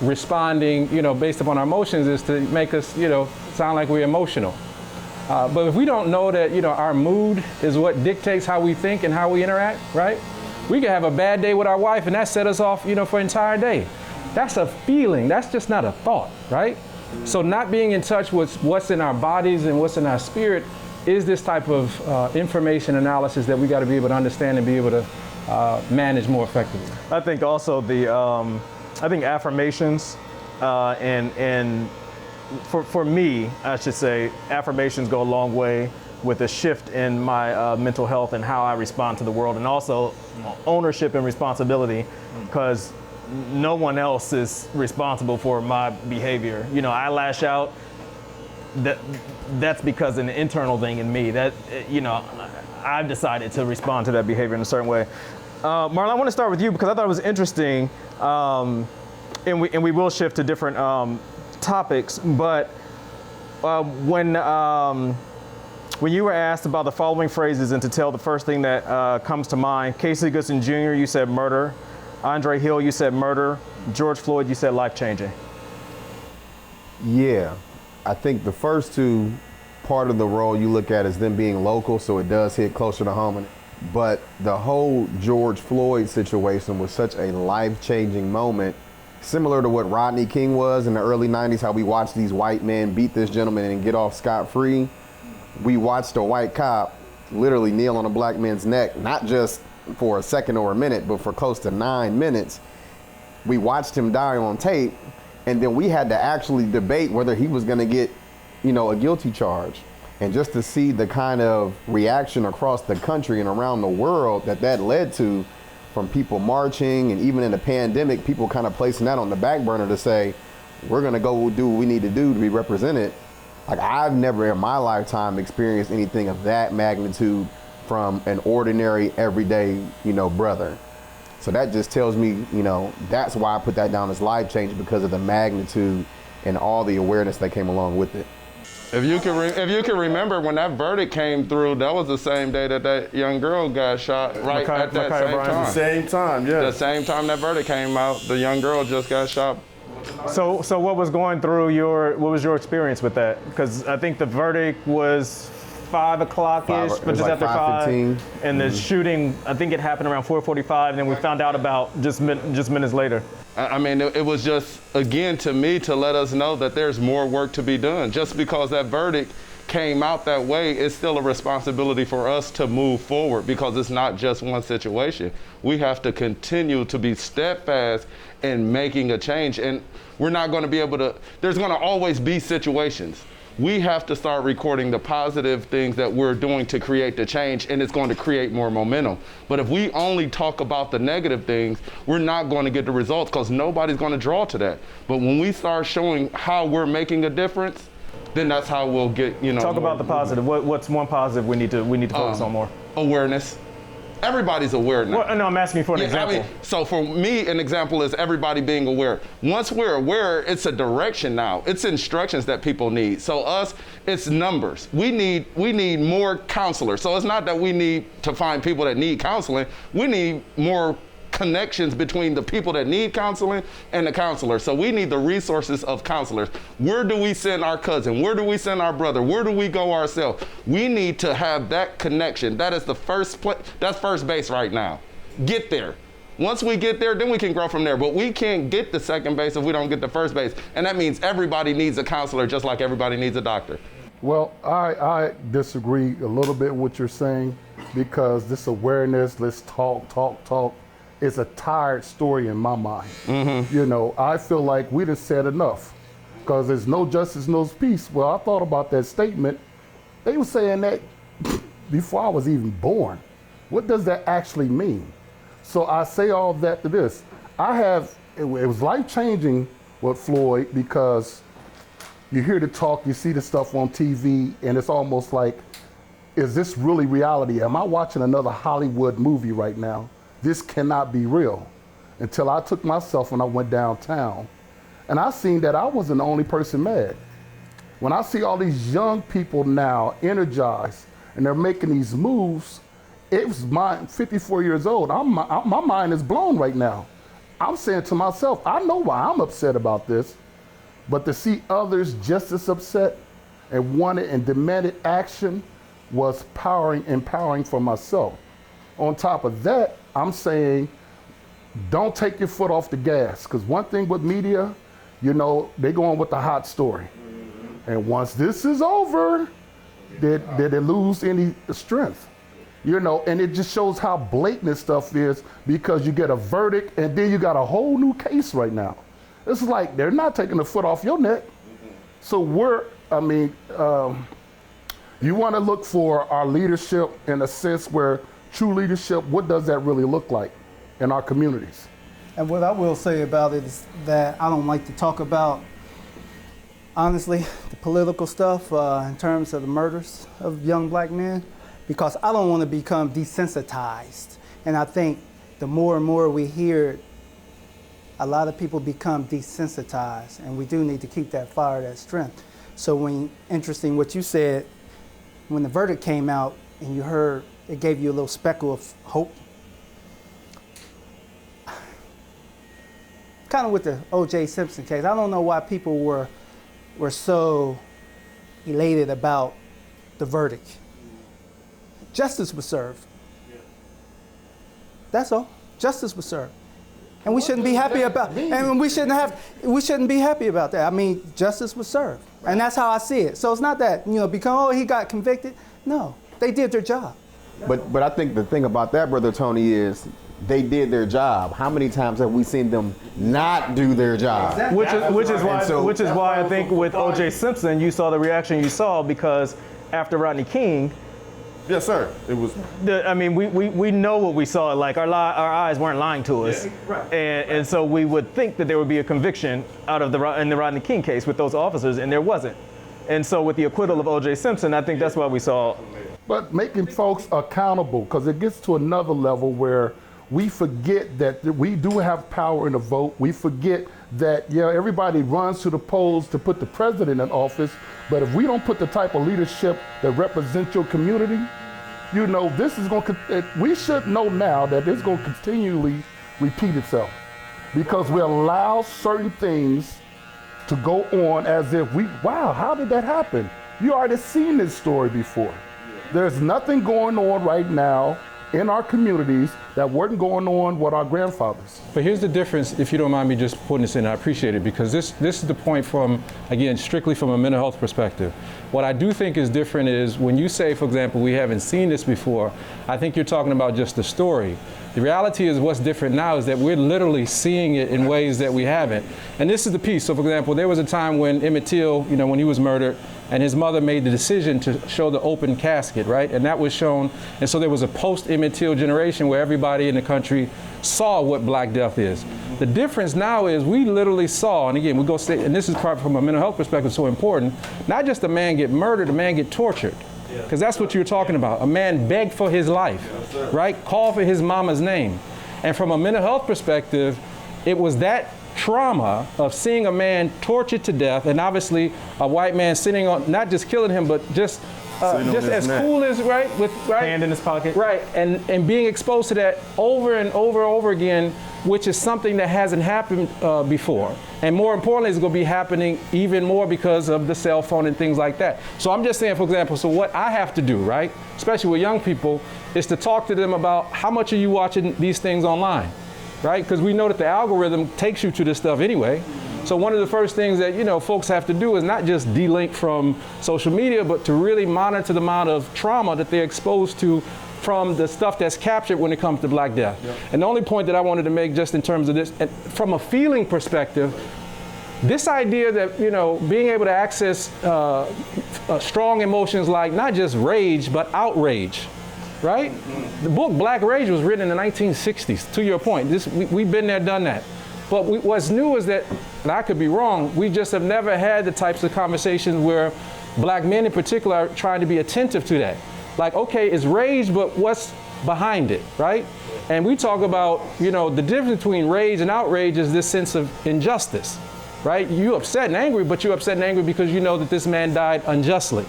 responding, based upon our emotions is to make us, sound like we're emotional. But if we don't know that, our mood is what dictates how we think and how we interact, right? We could have a bad day with our wife and that set us off, for an entire day. That's a feeling, that's just not a thought, right? So not being in touch with what's in our bodies and what's in our spirit is this type of information analysis that we got to be able to understand and be able to manage more effectively. I think also affirmations and for me, I should say, affirmations go a long way with a shift in my mental health and how I respond to the world, and also ownership and responsibility, because no one else is responsible for my behavior. I lash out. That's because an internal thing in me that I've decided to respond to that behavior in a certain way. Marlon, I want to start with you because I thought it was interesting, and we will shift to different topics. But when you were asked about the following phrases and to tell the first thing that comes to mind, Casey Goodson Jr., you said murder. Andre Hill, you said murder. George Floyd, you said life-changing. Yeah, I think the first two, part of the role you look at is them being local, so it does hit closer to home. But the whole George Floyd situation was such a life-changing moment, similar to what Rodney King was in the early 90s, how we watched these white men beat this gentleman and get off scot-free. We watched a white cop literally kneel on a black man's neck, not just for a second or a minute, but for close to 9 minutes. We watched him die on tape, and then we had to actually debate whether he was gonna get, a guilty charge. And just to see the kind of reaction across the country and around the world that led to, from people marching, and even in the pandemic, people kind of placing that on the back burner to say, we're gonna go do what we need to do to be represented. Like, I've never in my lifetime experienced anything of that magnitude from an ordinary, everyday, brother. So that just tells me, that's why I put that down as life-changing, because of the magnitude and all the awareness that came along with it. If you can remember when that verdict came through, that was the same day that young girl got shot, right at that same time. Same time, yeah. The same time that verdict came out, the young girl just got shot. So what was going through what was your experience with that? Because I think the verdict was 5 o'clock-ish, but just like after 5:15. 5. And the shooting, I think it happened around 4:45, and then we found out about just minutes later. I mean, it was just, again, to me, to let us know that there's more work to be done. Just because that verdict came out that way, it's still a responsibility for us to move forward, because it's not just one situation. We have to continue to be steadfast in making a change, and we're not going to be able to, there's going to always be situations. We have to start recording the positive things that we're doing to create the change, and it's going to create more momentum. But if we only talk about the negative things, we're not going to get the results, because nobody's going to draw to that. But when we start showing how we're making a difference, then that's how we'll get, Talk about the positive. What's one positive we need to focus on more? Awareness. Everybody's aware now. Well, no, I'm asking you for an example. So for me, an example is everybody being aware. Once we're aware, it's a direction now. It's instructions that people need. So us, it's numbers. We need more counselors. So it's not that we need to find people that need counseling. We need more connections between the people that need counseling and the counselors. So we need the resources of counselors. Where do we send our cousin? Where do we send our brother? Where do we go ourselves? We need to have that connection. That is the first place. That's first base right now. Get there. Once we get there, then we can grow from there. But we can't get the second base if we don't get the first base. And that means everybody needs a counselor just like everybody needs a doctor. Well, I disagree a little bit with what you're saying, because this awareness, let's talk, it's a tired story in my mind. Mm-hmm. I feel like we done said enough, because there's no justice, no peace. Well, I thought about that statement. They were saying that before I was even born. What does that actually mean? So I say all that to this. It was life-changing with Floyd, because you hear the talk, you see the stuff on TV, and it's almost like, is this really reality? Am I watching another Hollywood movie right now? This cannot be real. Until I took myself and I went downtown, and I seen that I wasn't the only person mad. When I see all these young people now energized and they're making these moves, it was 54 years old. My mind is blown right now. I'm saying to myself, I know why I'm upset about this, but to see others just as upset, and wanted and demanded action was empowering for myself. On top of that, I'm saying, don't take your foot off the gas, because one thing with media, you know, they go on with the hot story. And once this is over, they lose any strength. You know, and it just shows how blatant this stuff is, because you get a verdict and then you got a whole new case right now. It's like they're not taking the foot off your neck. So you want to look for our leadership in a sense where true leadership, what does that really look like in our communities? And what I will say about it is that I don't like to talk about, honestly, the political stuff in terms of the murders of young black men, because I don't want to become desensitized. And I think the more and more we hear it, a lot of people become desensitized, and we do need to keep that fire, that strength. So interesting what you said, when the verdict came out and you heard, it gave you a little speckle of hope. Kind of with the O.J. Simpson case, I don't know why people were so elated about the verdict. Justice was served. That's all. Justice was served. And we shouldn't be happy about and we shouldn't be happy about that. I mean, justice was served. Right. And that's how I see it. So it's not that, because he got convicted. No, they did their job. But I think the thing about that, Brother Tony, is they did their job. How many times have we seen them not do their job? Exactly. Which is why I think with O.J. Simpson, you saw the reaction you saw, because after Rodney King, yes, sir. It was. We know what we saw. Like our eyes weren't lying to us, right. And so we would think that there would be a conviction in the Rodney King case with those officers, and there wasn't. And so with the acquittal of O.J. Simpson, I think that's what we saw. But making folks accountable, because it gets to another level where we forget that we do have power in the vote. We forget that, everybody runs to the polls to put the president in office, but if we don't put the type of leadership that represents your community, this is we should know now that it's going to continually repeat itself, because we allow certain things to go on as if wow, how did that happen? You already seen this story before. There's nothing going on right now in our communities that weren't going on with our grandfathers. But here's the difference, if you don't mind me just putting this in, I appreciate it, because this is the point from, again, strictly from a mental health perspective. What I do think is different is when you say, for example, we haven't seen this before, I think you're talking about just the story. The reality is what's different now is that we're literally seeing it in ways that we haven't. And this is the piece. So for example, there was a time when Emmett Till, when he was murdered, and his mother made the decision to show the open casket, right? And that was shown, and so there was a post-Emmett Till generation where everybody in the country saw what Black Death is. The difference now is we literally saw, and again, we go say, and this is part from a mental health perspective so important, not just a man get murdered, a man get tortured. Because that's what you're talking about. A man begged for his life, right? Called for his mama's name. And from a mental health perspective, it was that trauma of seeing a man tortured to death, and obviously a white man sitting on, not just killing him, but just as cool as, right? Hand in his pocket. Right, and being exposed to that over and over again, which is something that hasn't happened before. And more importantly, it's going to be happening even more because of the cell phone and things like that. So I'm just saying, for example, so what I have to do, right, especially with young people, is to talk to them about how much are you watching these things online, right? Because we know that the algorithm takes you to this stuff anyway. So one of the first things that, folks have to do is not just delink from social media, but to really monitor the amount of trauma that they're exposed to from the stuff that's captured when it comes to Black Death. Yep. And the only point that I wanted to make just in terms of this, from a feeling perspective, this idea that, being able to access strong emotions like not just rage, but outrage, right? Mm-hmm. The book Black Rage was written in the 1960s, to your point. We've been there, done that. But what's new is that, and I could be wrong, we just have never had the types of conversations where Black men in particular are trying to be attentive to that. Like, okay, it's rage, but what's behind it, right? And we talk about, the difference between rage and outrage is this sense of injustice, right? You're upset and angry, but you're upset and angry because you know that this man died unjustly.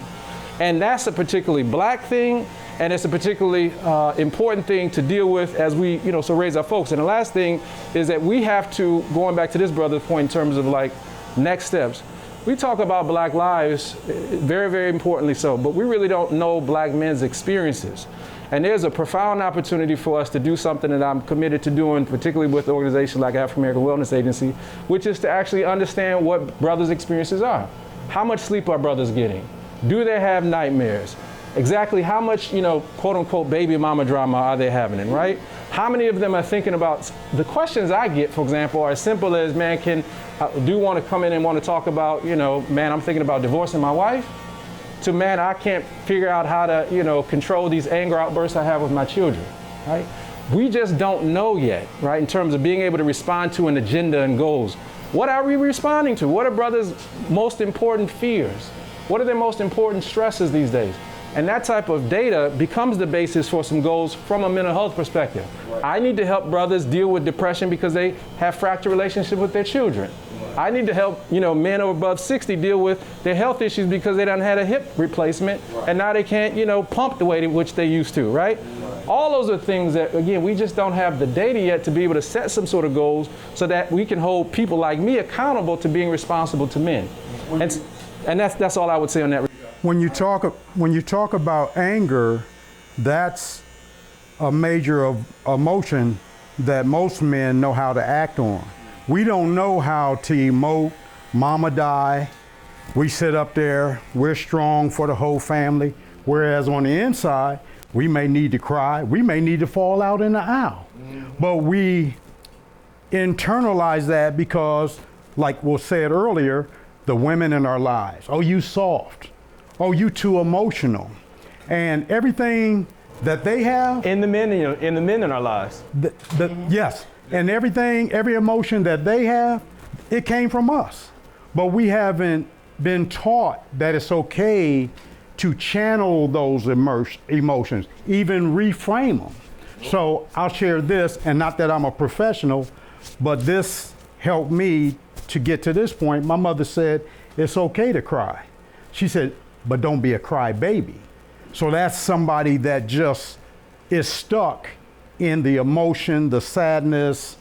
And that's a particularly Black thing, and it's a particularly important thing to deal with as we, so raise our folks. And the last thing is that we have to, going back to this brother's point in terms of like next steps, we talk about black lives, very, very importantly so, but we really don't know black men's experiences. And there's a profound opportunity for us to do something that I'm committed to doing, particularly with organizations like African American Wellness Agency, which is to actually understand what brothers' experiences are. How much sleep are brothers getting? Do they have nightmares? Exactly how much, quote unquote, baby mama drama are they having, right? How many of them are thinking about, the questions I get, for example, are as simple as, man, do want to come in and want to talk about, man, I'm thinking about divorcing my wife, to, man, I can't figure out how to, control these anger outbursts I have with my children, right? We just don't know yet, right, in terms of being able to respond to an agenda and goals. What are we responding to? What are brothers' most important fears? What are their most important stresses these days? And that type of data becomes the basis for some goals from a mental health perspective. Right. I need to help brothers deal with depression because they have fractured relationships with their children. Right. I need to help, men over above 60 deal with their health issues because they done had a hip replacement, right, and now they can't, pump the way in which they used to, right? All those are things that, again, we just don't have the data yet to be able to set some sort of goals so that we can hold people like me accountable to being responsible to men. And that's all I would say on that. When you talk about anger, that's a major emotion that most men know how to act on. We don't know how to emote. Mama die, we sit up there, we're strong for the whole family. Whereas on the inside, we may need to cry, we may need to fall out in the aisle. But we internalize that because, like was said earlier, the women in our lives, oh, you soft. Oh, you too emotional. And everything that they have. In the men in our lives. Yes. And every emotion that they have, it came from us. But we haven't been taught that it's okay to channel those emotions, even reframe them. So I'll share this, and not that I'm a professional, but this helped me to get to this point. My mother said, it's okay to cry. She said, but don't be a crybaby. So that's somebody that just is stuck in the emotion, the sadness,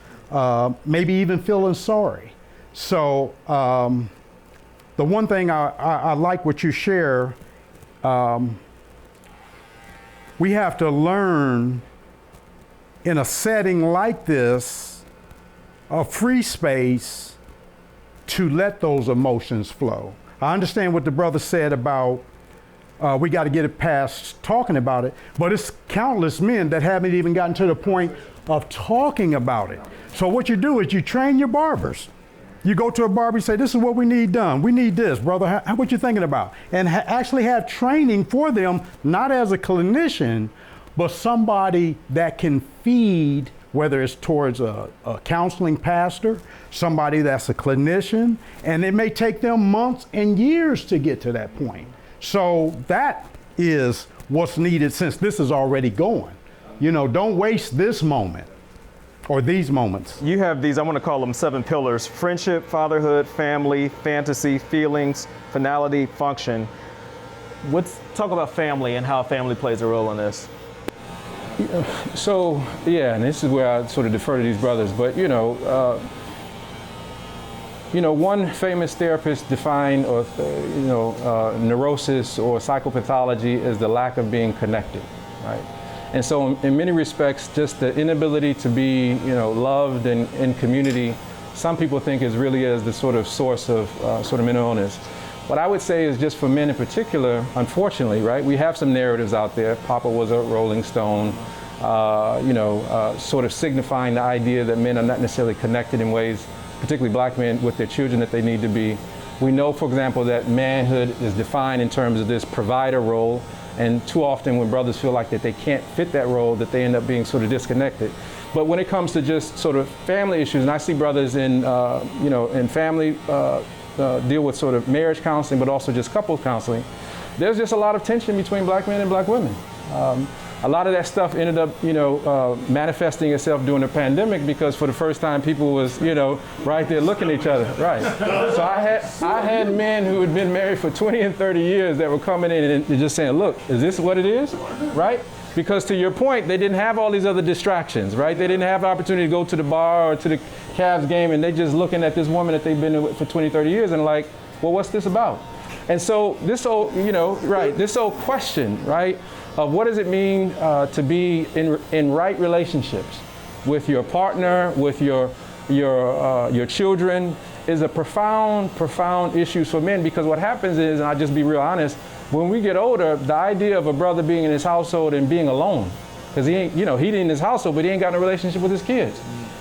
maybe even feeling sorry. So the one thing I like what you share, we have to learn in a setting like this, a free space to let those emotions flow. I understand what the brother said about we got to get it past talking about it, but it's countless men that haven't even gotten to the point of talking about it. So what you do is you train your barbers. You go to a barber, you say, this is what we need done. We need this, brother. What you thinking about? And actually have training for them, not as a clinician, but somebody that can feed, whether it's towards a counseling pastor, somebody that's a clinician, and it may take them months and years to get to that point. So that is what's needed since this is already going. Don't waste this moment or these moments. You have these, I want to call them 7 pillars: friendship, fatherhood, family, fantasy, feelings, finality, function. Let's talk about family and how family plays a role in this. So, yeah, and this is where I sort of defer to these brothers, but one famous therapist defined neurosis or psychopathology as the lack of being connected, right? And so in many respects, just the inability to be, loved and in community, some people think is really as the sort of source of sort of mental illness. What I would say is just for men in particular, unfortunately, right, we have some narratives out there. Papa was a Rolling Stone, sort of signifying the idea that men are not necessarily connected in ways, particularly black men, with their children that they need to be. We know, for example, that manhood is defined in terms of this provider role, and too often when brothers feel like that they can't fit that role, that they end up being sort of disconnected. But when it comes to just sort of family issues, and I see brothers in, in family deal with sort of marriage counseling, but also just couples counseling, there's just a lot of tension between black men and black women. A lot of that stuff ended up, manifesting itself during the pandemic because for the first time people was, right there looking at each other, right? So I had men who had been married for 20 and 30 years that were coming in and just saying, look, is this what it is, right? Because to your point, they didn't have all these other distractions, right? They didn't have the opportunity to go to the bar or to the Cavs game, and they just looking at this woman that they've been with for 20, 30 years and like, well, what's this about? And so this whole, this whole question, right, of what does it mean to be in right relationships with your partner, with your children, is a profound issue for men, because what happens is, and I'll just be real honest, when we get older, the idea of a brother being in his household and being alone, because he ain't, he in his household, but he ain't got no relationship with his kids.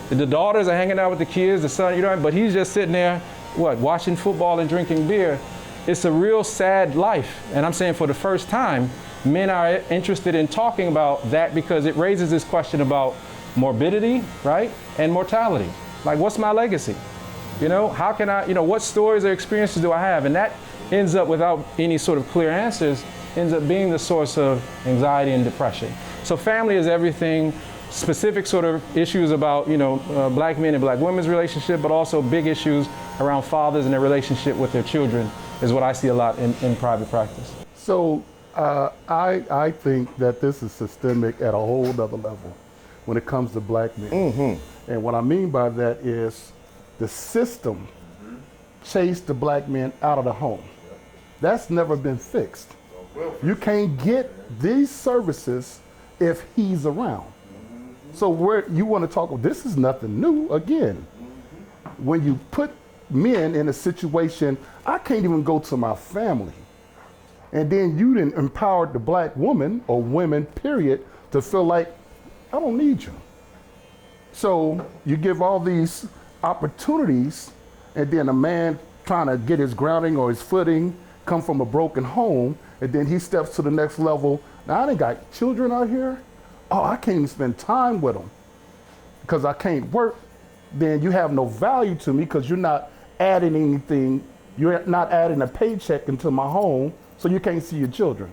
The daughters are hanging out with the kids, the son, but he's just sitting there, watching football and drinking beer. It's a real sad life. And I'm saying for the first time, men are interested in talking about that, because it raises this question about morbidity, right? And mortality. Like, what's my legacy? How can I, what stories or experiences do I have? And that ends up, without any sort of clear answers, ends up being the source of anxiety and depression. So family is everything. Specific sort of issues about, black men and black women's relationship, but also big issues around fathers and their relationship with their children is what I see a lot in private practice. So I think that this is systemic at a whole other level when it comes to black men. Mm-hmm. And what I mean by that is the system chased the black men out of the home. That's never been fixed. You can't get these services if he's around. So where you want to talk, this is nothing new again. When you put men in a situation, I can't even go to my family. And then you didn't empower the black woman or women, period, to feel like, I don't need you. So you give all these opportunities, and then a man trying to get his grounding or his footing, come from a broken home, and then he steps to the next level. Now I done got children out here. Oh, I can't even spend time with them because I can't work. Then you have no value to me because you're not adding anything. You're not adding a paycheck into my home, so you can't see your children.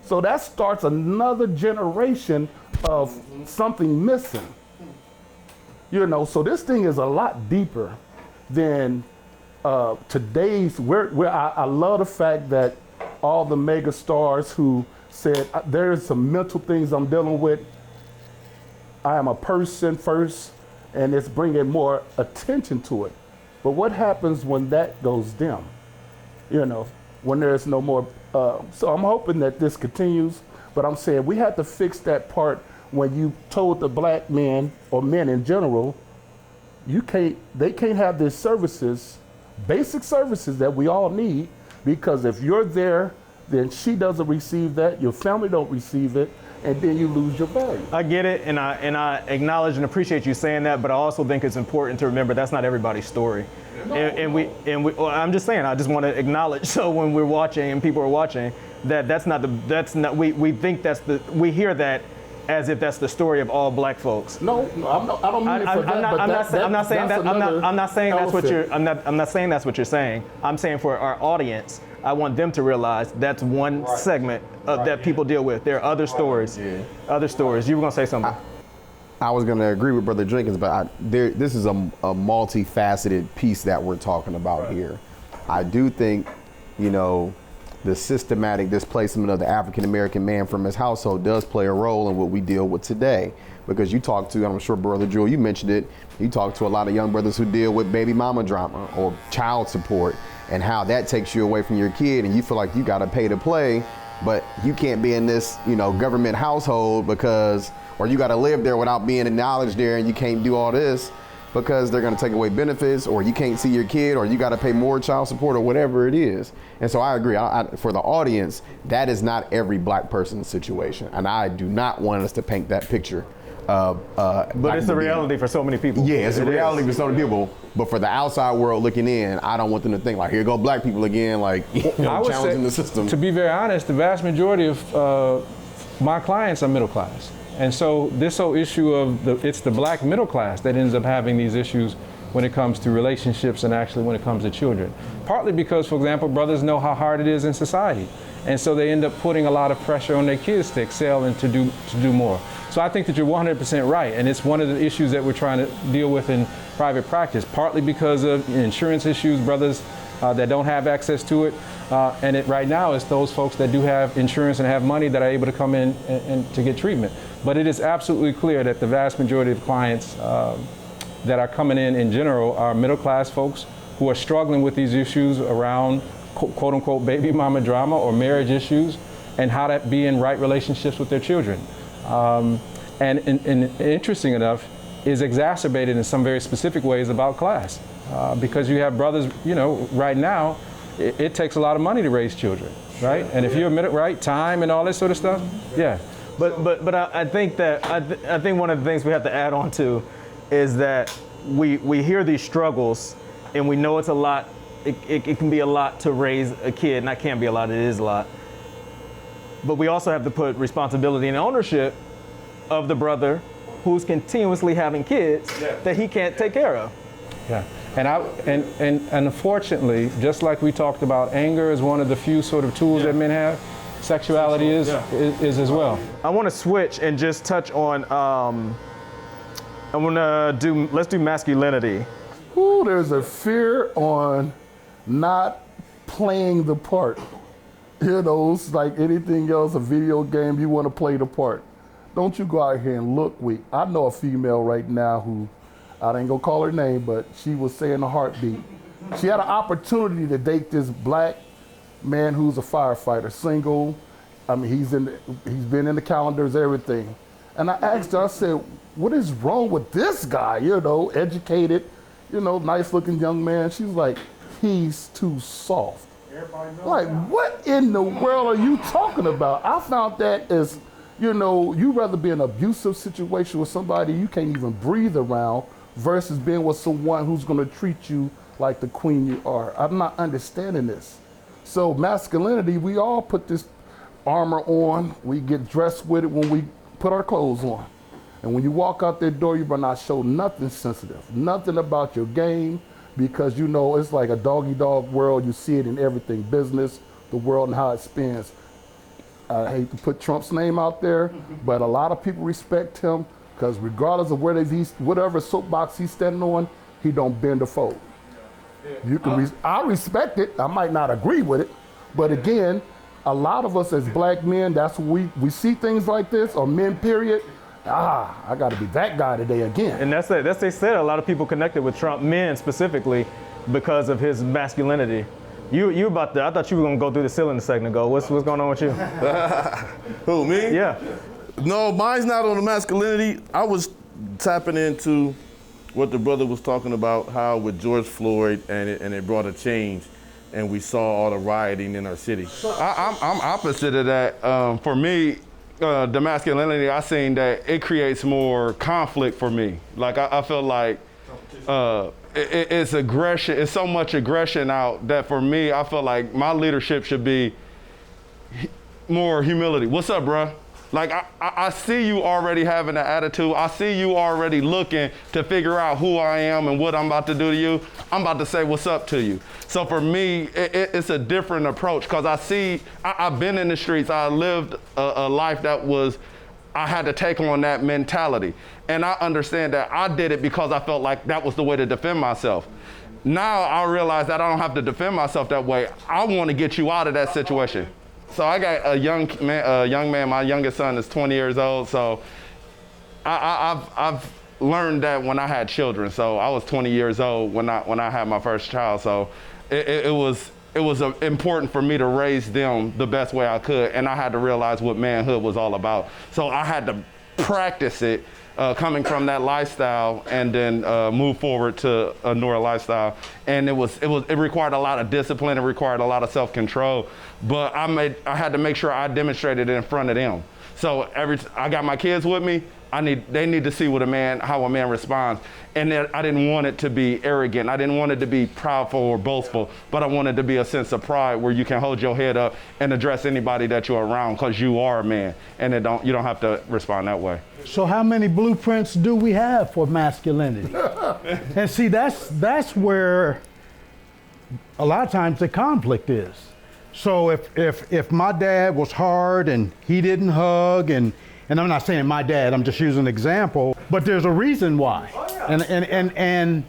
So that starts another generation of something missing. So this thing is a lot deeper than today's. I love the fact that all the mega stars who said, there's some mental things I'm dealing with. I am a person first, and it's bringing more attention to it. But what happens when that goes dim? When there's no more. So I'm hoping that this continues, but I'm saying we have to fix that part when you told the black men or men in general, they can't have these services, basic services that we all need, because if you're there, then she doesn't receive that, your family don't receive it, and then you lose your value. I get it, and I acknowledge and appreciate you saying that, but I also think it's important to remember that's not everybody's story. No, and we well, I'm just saying, I just want to acknowledge, so when we're watching and people are watching, we think we hear that as if that's the story of all black folks. No, I don't mean it for that. I'm not saying that's what you're saying. I'm saying for our audience, I want them to realize that's one segment that people deal with. There are other stories. Yeah. Other stories. You were gonna say something. I was gonna agree with Brother Jenkins, but this is a multifaceted piece that we're talking about here. I do think, the systematic displacement of the African American man from his household does play a role in what we deal with today. Because you talk to, I'm sure Brother Jewel, you mentioned it, you talk to a lot of young brothers who deal with baby mama drama or child support, and how that takes you away from your kid, and you feel like you gotta pay to play, but you can't be in this, government household or you gotta live there without being acknowledged there, and you can't do all this because they're gonna take away benefits, or you can't see your kid, or you gotta pay more child support, or whatever it is. And so I agree, for the audience, that is not every black person's situation. And I do not want us to paint that picture of but it's a reality for so many people. Yeah, it's a reality for so many people. But for the outside world looking in, I don't want them to think like, here go black people again, like challenging the system. To be very honest, the vast majority of my clients are middle class. And so this whole issue of it's the black middle class that ends up having these issues when it comes to relationships and actually when it comes to children. Partly because, for example, brothers know how hard it is in society. And so they end up putting a lot of pressure on their kids to excel and to do more. So I think that you're 100% right. And it's one of the issues that we're trying to deal with in private practice, partly because of insurance issues, brothers that don't have access to it. And right now it's those folks that do have insurance and have money that are able to come in and to get treatment. But it is absolutely clear that the vast majority of clients that are coming in general are middle class folks who are struggling with these issues around quote unquote baby mama drama or marriage issues, and how to be in right relationships with their children. And interesting enough, is exacerbated in some very specific ways about class. Because you have brothers, right now, it takes a lot of money to raise children, right? And if you admit it, right, time and all this sort of stuff, yeah. But I think that I think one of the things we have to add on to is that we hear these struggles and we know it's a lot. It can be a lot to raise a kid, and that can't be a lot. It is a lot. But we also have to put responsibility and ownership of the brother who's continuously having kids that he can't take care of. Yeah, and unfortunately, just like we talked about, anger is one of the few sort of tools that men have. Sexuality is as well. I want to switch and just touch on. Let's do masculinity. Ooh, there's a fear on not playing the part. It's like anything else, a video game, you want to play the part. Don't you go out here and look weak. I know a female right now who, I ain't gonna call her name, but she was saying a heartbeat. She had an opportunity to date this black man who's a firefighter, single. I mean, he's been in the calendars, everything. And I asked her, I said, what is wrong with this guy? Educated, nice looking young man. She was like, he's too soft. Like, what in the world are you talking about? I found that as, you'd rather be in an abusive situation with somebody you can't even breathe around versus being with someone who's gonna treat you like the queen you are. I'm not understanding this. So masculinity, we all put this armor on, we get dressed with it when we put our clothes on. And when you walk out that door, you better not show nothing sensitive, nothing about your game, because it's like a dog-eat-dog world. You see it in everything, business, the world, and how it spins. I hate to put Trump's name out there, but a lot of people respect him because regardless of whatever soapbox he's standing on, he don't bend or fold. I respect it. I might not agree with it, but again, a lot of us as black men, that's what we see things like this, or men, period. I got to be that guy today again. And that's they said a lot of people connected with Trump, men specifically, because of his masculinity. You about to, I thought you were gonna go through the ceiling a second ago. What's going on with you? Who, me? Yeah. No, mine's not on the masculinity. I was tapping into what the brother was talking about, how with George Floyd and it brought a change, and we saw all the rioting in our city. I'm opposite of that. For me, the masculinity, I seen that it creates more conflict for me. Like I feel like it's aggression. It's so much aggression out that for me, I feel like my leadership should be more humility. What's up, bruh? Like I see you already having an attitude. I see you already looking to figure out who I am and what I'm about to do to you. I'm about to say what's up to you. So for me, it's a different approach because I've been in the streets. I lived a life that I had to take on that mentality. And I understand that I did it because I felt like that was the way to defend myself. Now I realize that I don't have to defend myself that way. I want to get you out of that situation. So I got a young man, my youngest son is 20 years old. So I've learned that when I had children. So I was 20 years old when I had my first child. So it was important for me to raise them the best way I could. And I had to realize what manhood was all about. So I had to practice it coming from that lifestyle and then move forward to a newer lifestyle. And it required a lot of discipline. It required a lot of self-control. But I had to make sure I demonstrated it in front of them. So I got my kids with me. They need to see how a man responds. And I didn't want it to be arrogant. I didn't want it to be proudful or boastful, but I wanted to be a sense of pride where you can hold your head up and address anybody that you're around because you are a man, and you don't have to respond that way. So how many blueprints do we have for masculinity? And see, that's where a lot of times the conflict is. So if my dad was hard and he didn't hug and I'm not saying my dad, I'm just using an example, but there's a reason why. Oh, yeah. And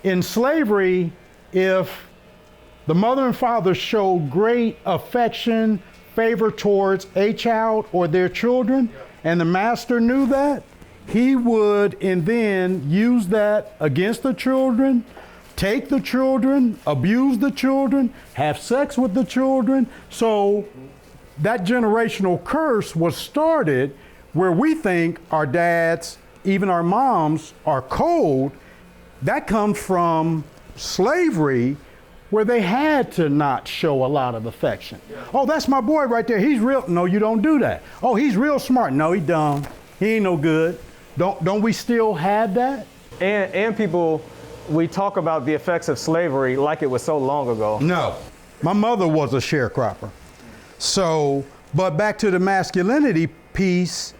in slavery, if the mother and father showed great affection, favor towards a child or their children, and the master knew that, he would and then use that against the children, take the children, abuse the children, have sex with the children. So that generational curse was started where we think our dads, even our moms, are cold. That comes from slavery, where they had to not show a lot of affection. Oh, that's my boy right there. He's real. No, you don't do that. Oh, he's real smart. No, he dumb. He ain't no good. Don't we still have that? And people, we talk about the effects of slavery like it was so long ago. No. My mother was a sharecropper. So, but back to the masculinity piece,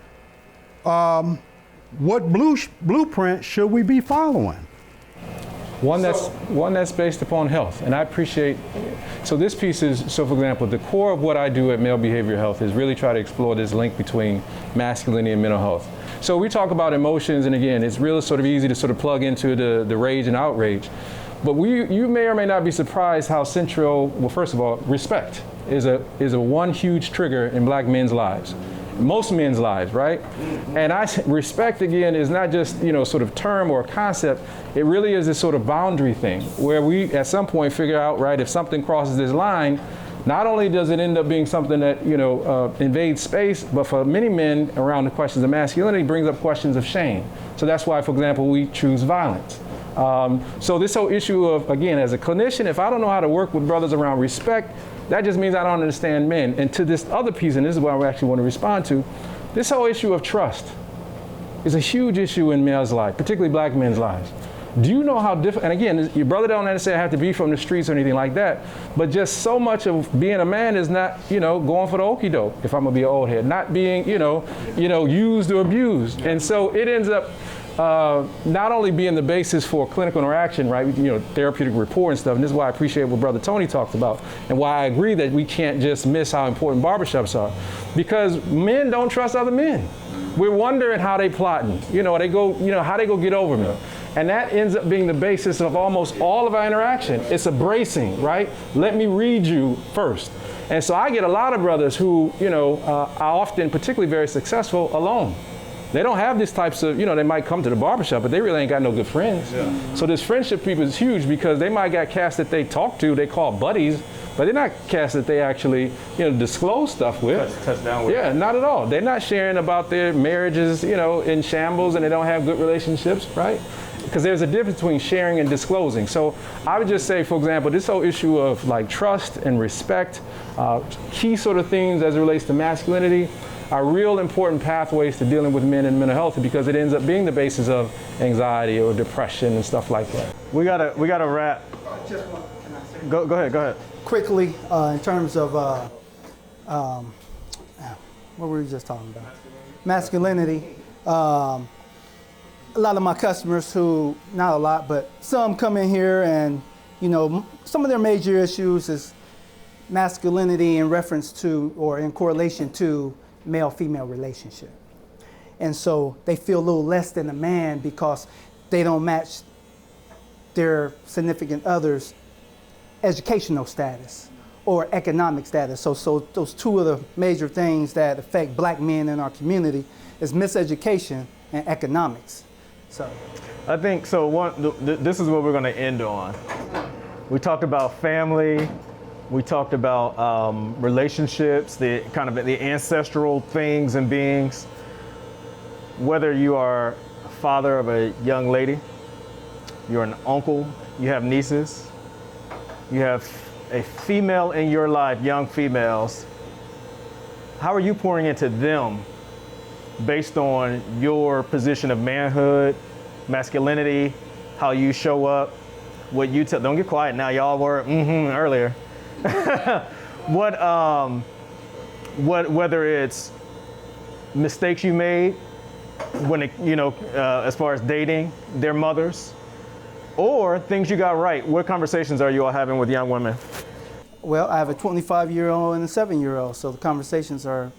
what blueprint should we be following? One that's based upon health, and I appreciate. So this piece is, so for example, the core of what I do at Male Behavioral Health is really try to explore this link between masculinity and mental health. So we talk about emotions, and again, it's really sort of easy to sort of plug into the rage and outrage, but you may or may not be surprised how central. Well, first of all, respect is a one huge trigger in black men's lives. Most men's lives, right? And respect, again, is not just, sort of term or concept. It really is this sort of boundary thing where we at some point figure out, right, if something crosses this line, not only does it end up being something that, invades space, but for many men around the questions of masculinity brings up questions of shame. So that's why, for example, we choose violence. So this whole issue of, again, as a clinician, if I don't know how to work with brothers around respect, that just means I don't understand men. And to this other piece, and this is what I actually want to respond to, this whole issue of trust is a huge issue in males' life, particularly black men's lives. Do you know how difficult, and again, your brother don't necessarily have to be from the streets or anything like that, but just so much of being a man is not, going for the okie doke, if I'm gonna be an old head, not being, used or abused. And so it ends up not only being the basis for clinical interaction, right, therapeutic rapport and stuff, and this is why I appreciate what Brother Tony talked about, and why I agree that we can't just miss how important barbershops are, because men don't trust other men. We're wondering how they plotting, they go, how they go get over me. And that ends up being the basis of almost all of our interaction. It's a bracing, right? Let me read you first. And so I get a lot of brothers who, are often particularly very successful alone. They don't have these types of, they might come to the barbershop, but they really ain't got no good friends. Yeah. So this friendship people is huge because they might got cats that they talk to, they call buddies, but they're not cats that they actually, disclose stuff with. Touch down with. Yeah, not at all. They're not sharing about their marriages, in shambles, and they don't have good relationships, right? Because there's a difference between sharing and disclosing. So I would just say, for example, this whole issue of like trust and respect, key sort of things as it relates to masculinity, are real important pathways to dealing with men and mental health, because it ends up being the basis of anxiety or depression and stuff like that. We gotta wrap. Just one, can I say? Go ahead. Quickly, in terms of what were we just talking about? Masculinity. A lot of my customers who, not a lot, but some come in here and, some of their major issues is masculinity in reference to or in correlation to male-female relationship. And so they feel a little less than a man because they don't match their significant other's educational status or economic status. So those two of the major things that affect black men in our community is miseducation and economics. So I think this is what we're going to end on. We talked about family. We talked about relationships, the kind of the ancestral things and beings. Whether you are a father of a young lady, you're an uncle, you have nieces, you have a female in your life, young females, how are you pouring into them based on your position of manhood, masculinity, how you show up, what you tell? Don't get quiet now, y'all were earlier. Whether it's mistakes you made when as far as dating their mothers, or things you got right. What conversations are you all having with young women? Well, I have a 25-year-old and a 7-year-old, so the conversations are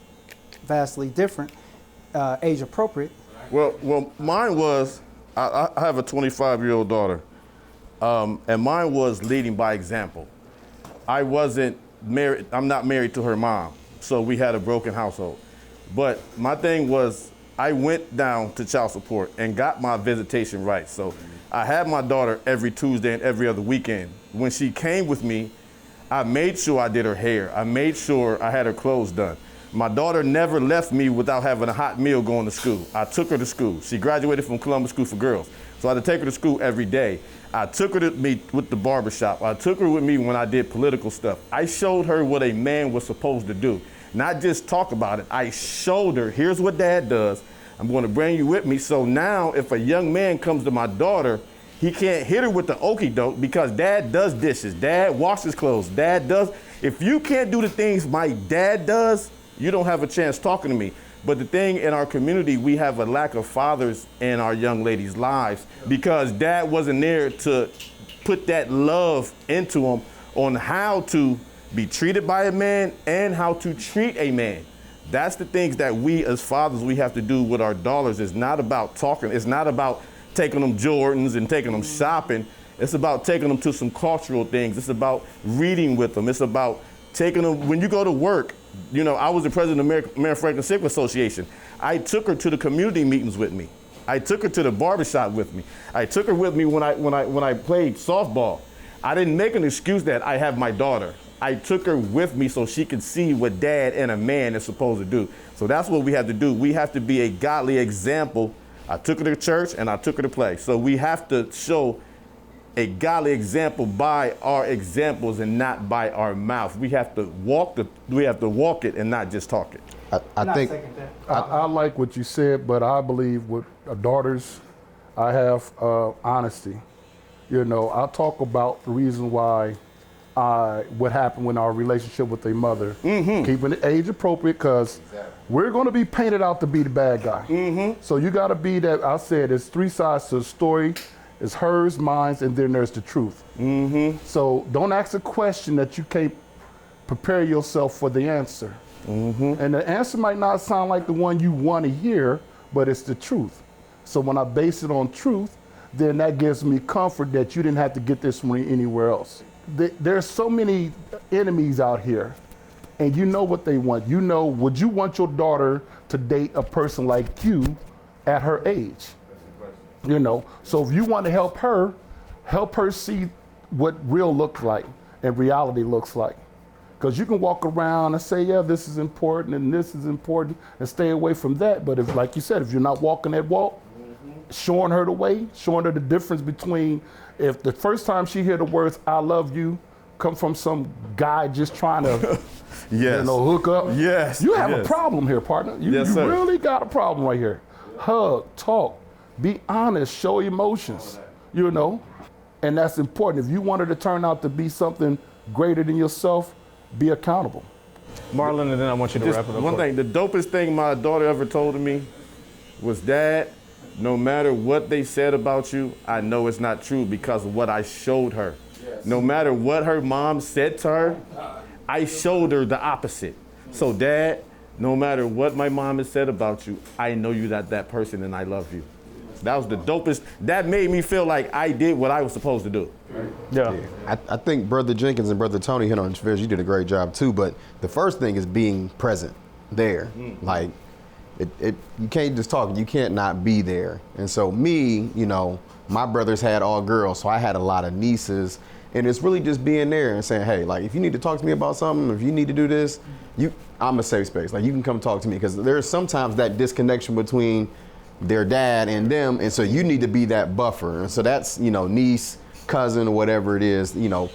vastly different, age appropriate. Well, mine was, I have a 25-year-old daughter, and mine was leading by example. I wasn't married, I'm not married to her mom, so we had a broken household. But my thing was, I went down to child support and got my visitation rights. So I had my daughter every Tuesday and every other weekend. When she came with me, I made sure I did her hair. I made sure I had her clothes done. My daughter never left me without having a hot meal going to school. I took her to school. She graduated from Columbus School for Girls. So I had to take her to school every day. I took her to meet with the barbershop. I took her with me when I did political stuff. I showed her what a man was supposed to do. Not just talk about it. I showed her, here's what dad does. I'm going to bring you with me. So now if a young man comes to my daughter, he can't hit her with the okie doke because dad does dishes. Dad washes clothes. Dad does. If you can't do the things my dad does, you don't have a chance talking to me. But the thing in our community, we have a lack of fathers in our young ladies' lives because dad wasn't there to put that love into them on how to be treated by a man and how to treat a man. That's the things that we as fathers, we have to do with our daughters. It's not about talking. It's not about taking them Jordans and taking them shopping. It's about taking them to some cultural things. It's about reading with them. It's about taking them, when you go to work, you know, I was the president of the American Franklin Civic Association. I took her to the community meetings with me. I took her to the barbershop with me. I took her with me when I played softball. I didn't make an excuse that I have my daughter. I took her with me so she could see what dad and a man is supposed to do. So that's what we have to do. We have to be a godly example. I took her to church and I took her to play. So we have to show a godly example by our examples and not by our mouth. We have to walk it and not just talk it. I like what you said, but I believe with daughters, I have honesty. You know, I'll talk about the reason why what happened when our relationship with a mother, keeping it age appropriate, because we're going to be painted out to be the bad guy. So you got to be that. I said there's three sides to the story. It's hers, mine, and then there's the truth. So don't ask a question that you can't prepare yourself for the answer. And the answer might not sound like the one you want to hear, but it's the truth. So when I base it on truth, then that gives me comfort that you didn't have to get this from anywhere else. There's so many enemies out here, and you know what they want. You know, would you want your daughter to date a person like you at her age? You know, so if you want to help her see what real looks like and reality looks like. Because you can walk around and say, yeah, this is important and this is important, and stay away from that. But if, like you said, if you're not walking that walk, showing her the way, showing her the difference between if the first time she hear the words, I love you, come from some guy just trying to you know, hook up. You have a problem here, partner. You really got a problem right here. Hug, talk. Be honest, show emotions, you know, and that's important. If you want her to turn out to be something greater than yourself, be accountable. Marlon, and then I want you to wrap it up. One thing, the dopest thing my daughter ever told me was, Dad, no matter what they said about you, I know it's not true because of what I showed her. No matter what her mom said to her, I showed her the opposite. So Dad, no matter what my mom has said about you, I know you're not that person and I love you. That was the dopest. That made me feel like I did what I was supposed to do. I think Brother Jenkins and Brother Tony hit on Chavez. You did a great job too. But the first thing is being present there. Like, you can't just talk. You can't not be there. And so me, you know, my brothers had all girls, so I had a lot of nieces. And it's really just being there and saying, hey, like, if you need to talk to me about something, if you need to do this, I'm a safe space. Like, you can come talk to me, because there's sometimes that disconnection between their dad and them, and so you need to be that buffer. And so that's, you know, niece, cousin, or whatever it is, you know,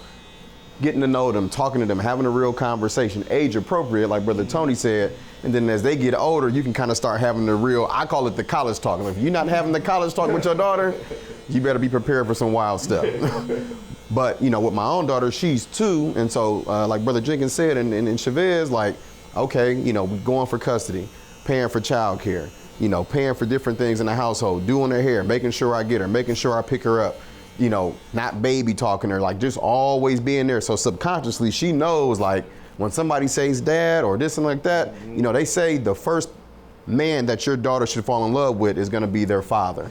getting to know them, talking to them, having a real conversation, age appropriate, like Brother Tony said. And then as they get older, you can kind of start having the real, I call it the college talk. If you're not having the college talk with your daughter, you better be prepared for some wild stuff. But, you know, with my own daughter, she's 2. And so, like Brother Jenkins said, and Chavez, like, okay, you know, we're going for custody, paying for childcare, you know, paying for different things in the household, doing her hair, making sure I get her, making sure I pick her up, you know, not baby talking her, like just always being there. So subconsciously, she knows, like, when somebody says dad or this and like that, you know, they say the first man that your daughter should fall in love with is going to be their father.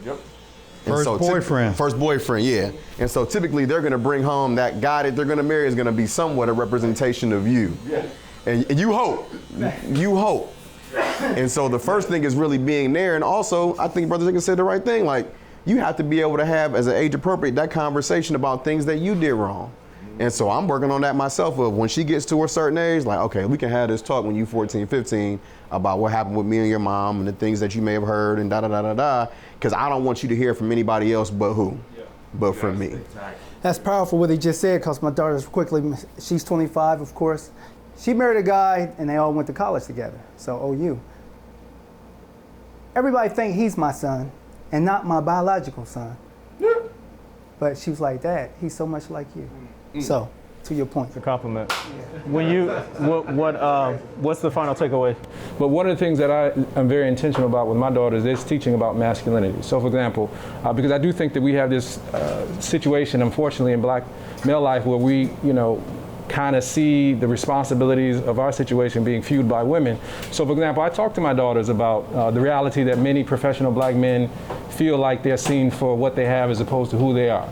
First boyfriend, yeah. And so typically they're going to bring home that guy that they're going to marry is going to be somewhat a representation of you. And you hope And so the first thing is really being there. And also, I think Brother Jenkins said the right thing. Like, you have to be able to have, as an age appropriate, that conversation about things that you did wrong. And so I'm working on that myself of when she gets to a certain age, like, okay, we can have this talk when you 14, 15 about what happened with me and your mom and the things that you may have heard and da-da-da-da-da, because I don't want you to hear from anybody else but who? But from me. That's powerful what he just said, because my daughter's she's 25, of course. She married a guy and they all went to college together, so OU. Everybody think he's my son and not my biological son. But she was like, Dad, he's so much like you. So, to your point. It's a compliment. When you, what's the final takeaway? But one of the things that I am very intentional about with my daughters is teaching about masculinity. So, for example, because I do think that we have this situation, unfortunately, in black male life where we, kind of see the responsibilities of our situation being fueled by women. So, for example, I talk to my daughters about the reality that many professional black men feel like they're seen for what they have as opposed to who they are.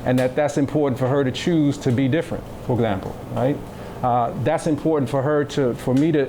And that's important for her to choose to be different, for example, right? That's important for me to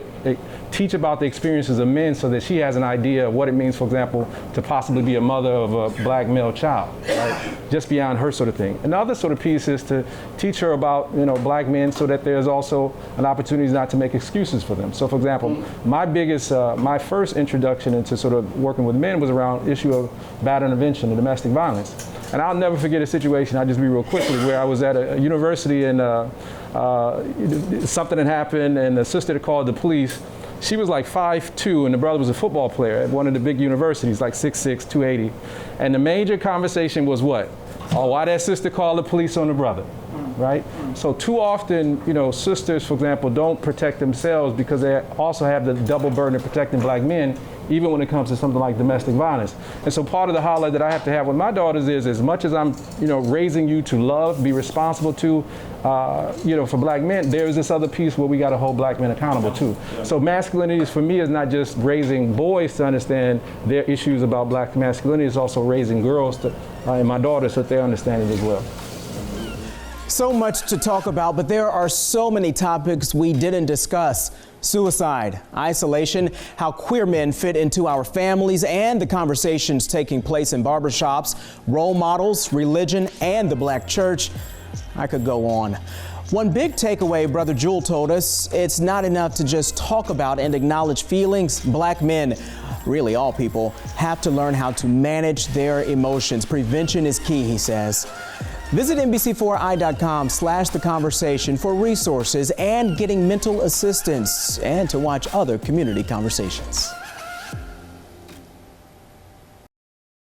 teach about the experiences of men so that she has an idea of what it means, for example, to possibly be a mother of a black male child, right? Just beyond her sort of thing. Another sort of piece is to teach her about, black men so that there's also an opportunity not to make excuses for them. So, for example, my first introduction into sort of working with men was around issue of battery intervention and domestic violence. And I'll never forget a situation, I'll just be real quickly, where I was at a university and something had happened and the sister that called the police, she was like 5'2", and the brother was a football player at one of the big universities, like 6'6", 280. And the major conversation was what? Oh, why that sister called the police on the brother, right? So too often, sisters, for example, don't protect themselves because they also have the double burden of protecting black men, even when it comes to something like domestic violence. And so part of the holler that I have to have with my daughters is, as much as I'm, raising you to love, be responsible to, for black men, there is this other piece where we got to hold black men accountable too. So masculinity for me is not just raising boys to understand their issues about black masculinity, it's also raising girls to, and my daughters so that they understand it as well. So much to talk about, but there are so many topics we didn't discuss. Suicide, isolation, how queer men fit into our families, and the conversations taking place in barbershops, role models, religion, and the black church. I could go on. One big takeaway, Brother Jewel told us, it's not enough to just talk about and acknowledge feelings. Black men, really all people, have to learn how to manage their emotions. Prevention is key, he says. Visit NBC4i.com/theconversation for resources and getting mental assistance and to watch other community conversations.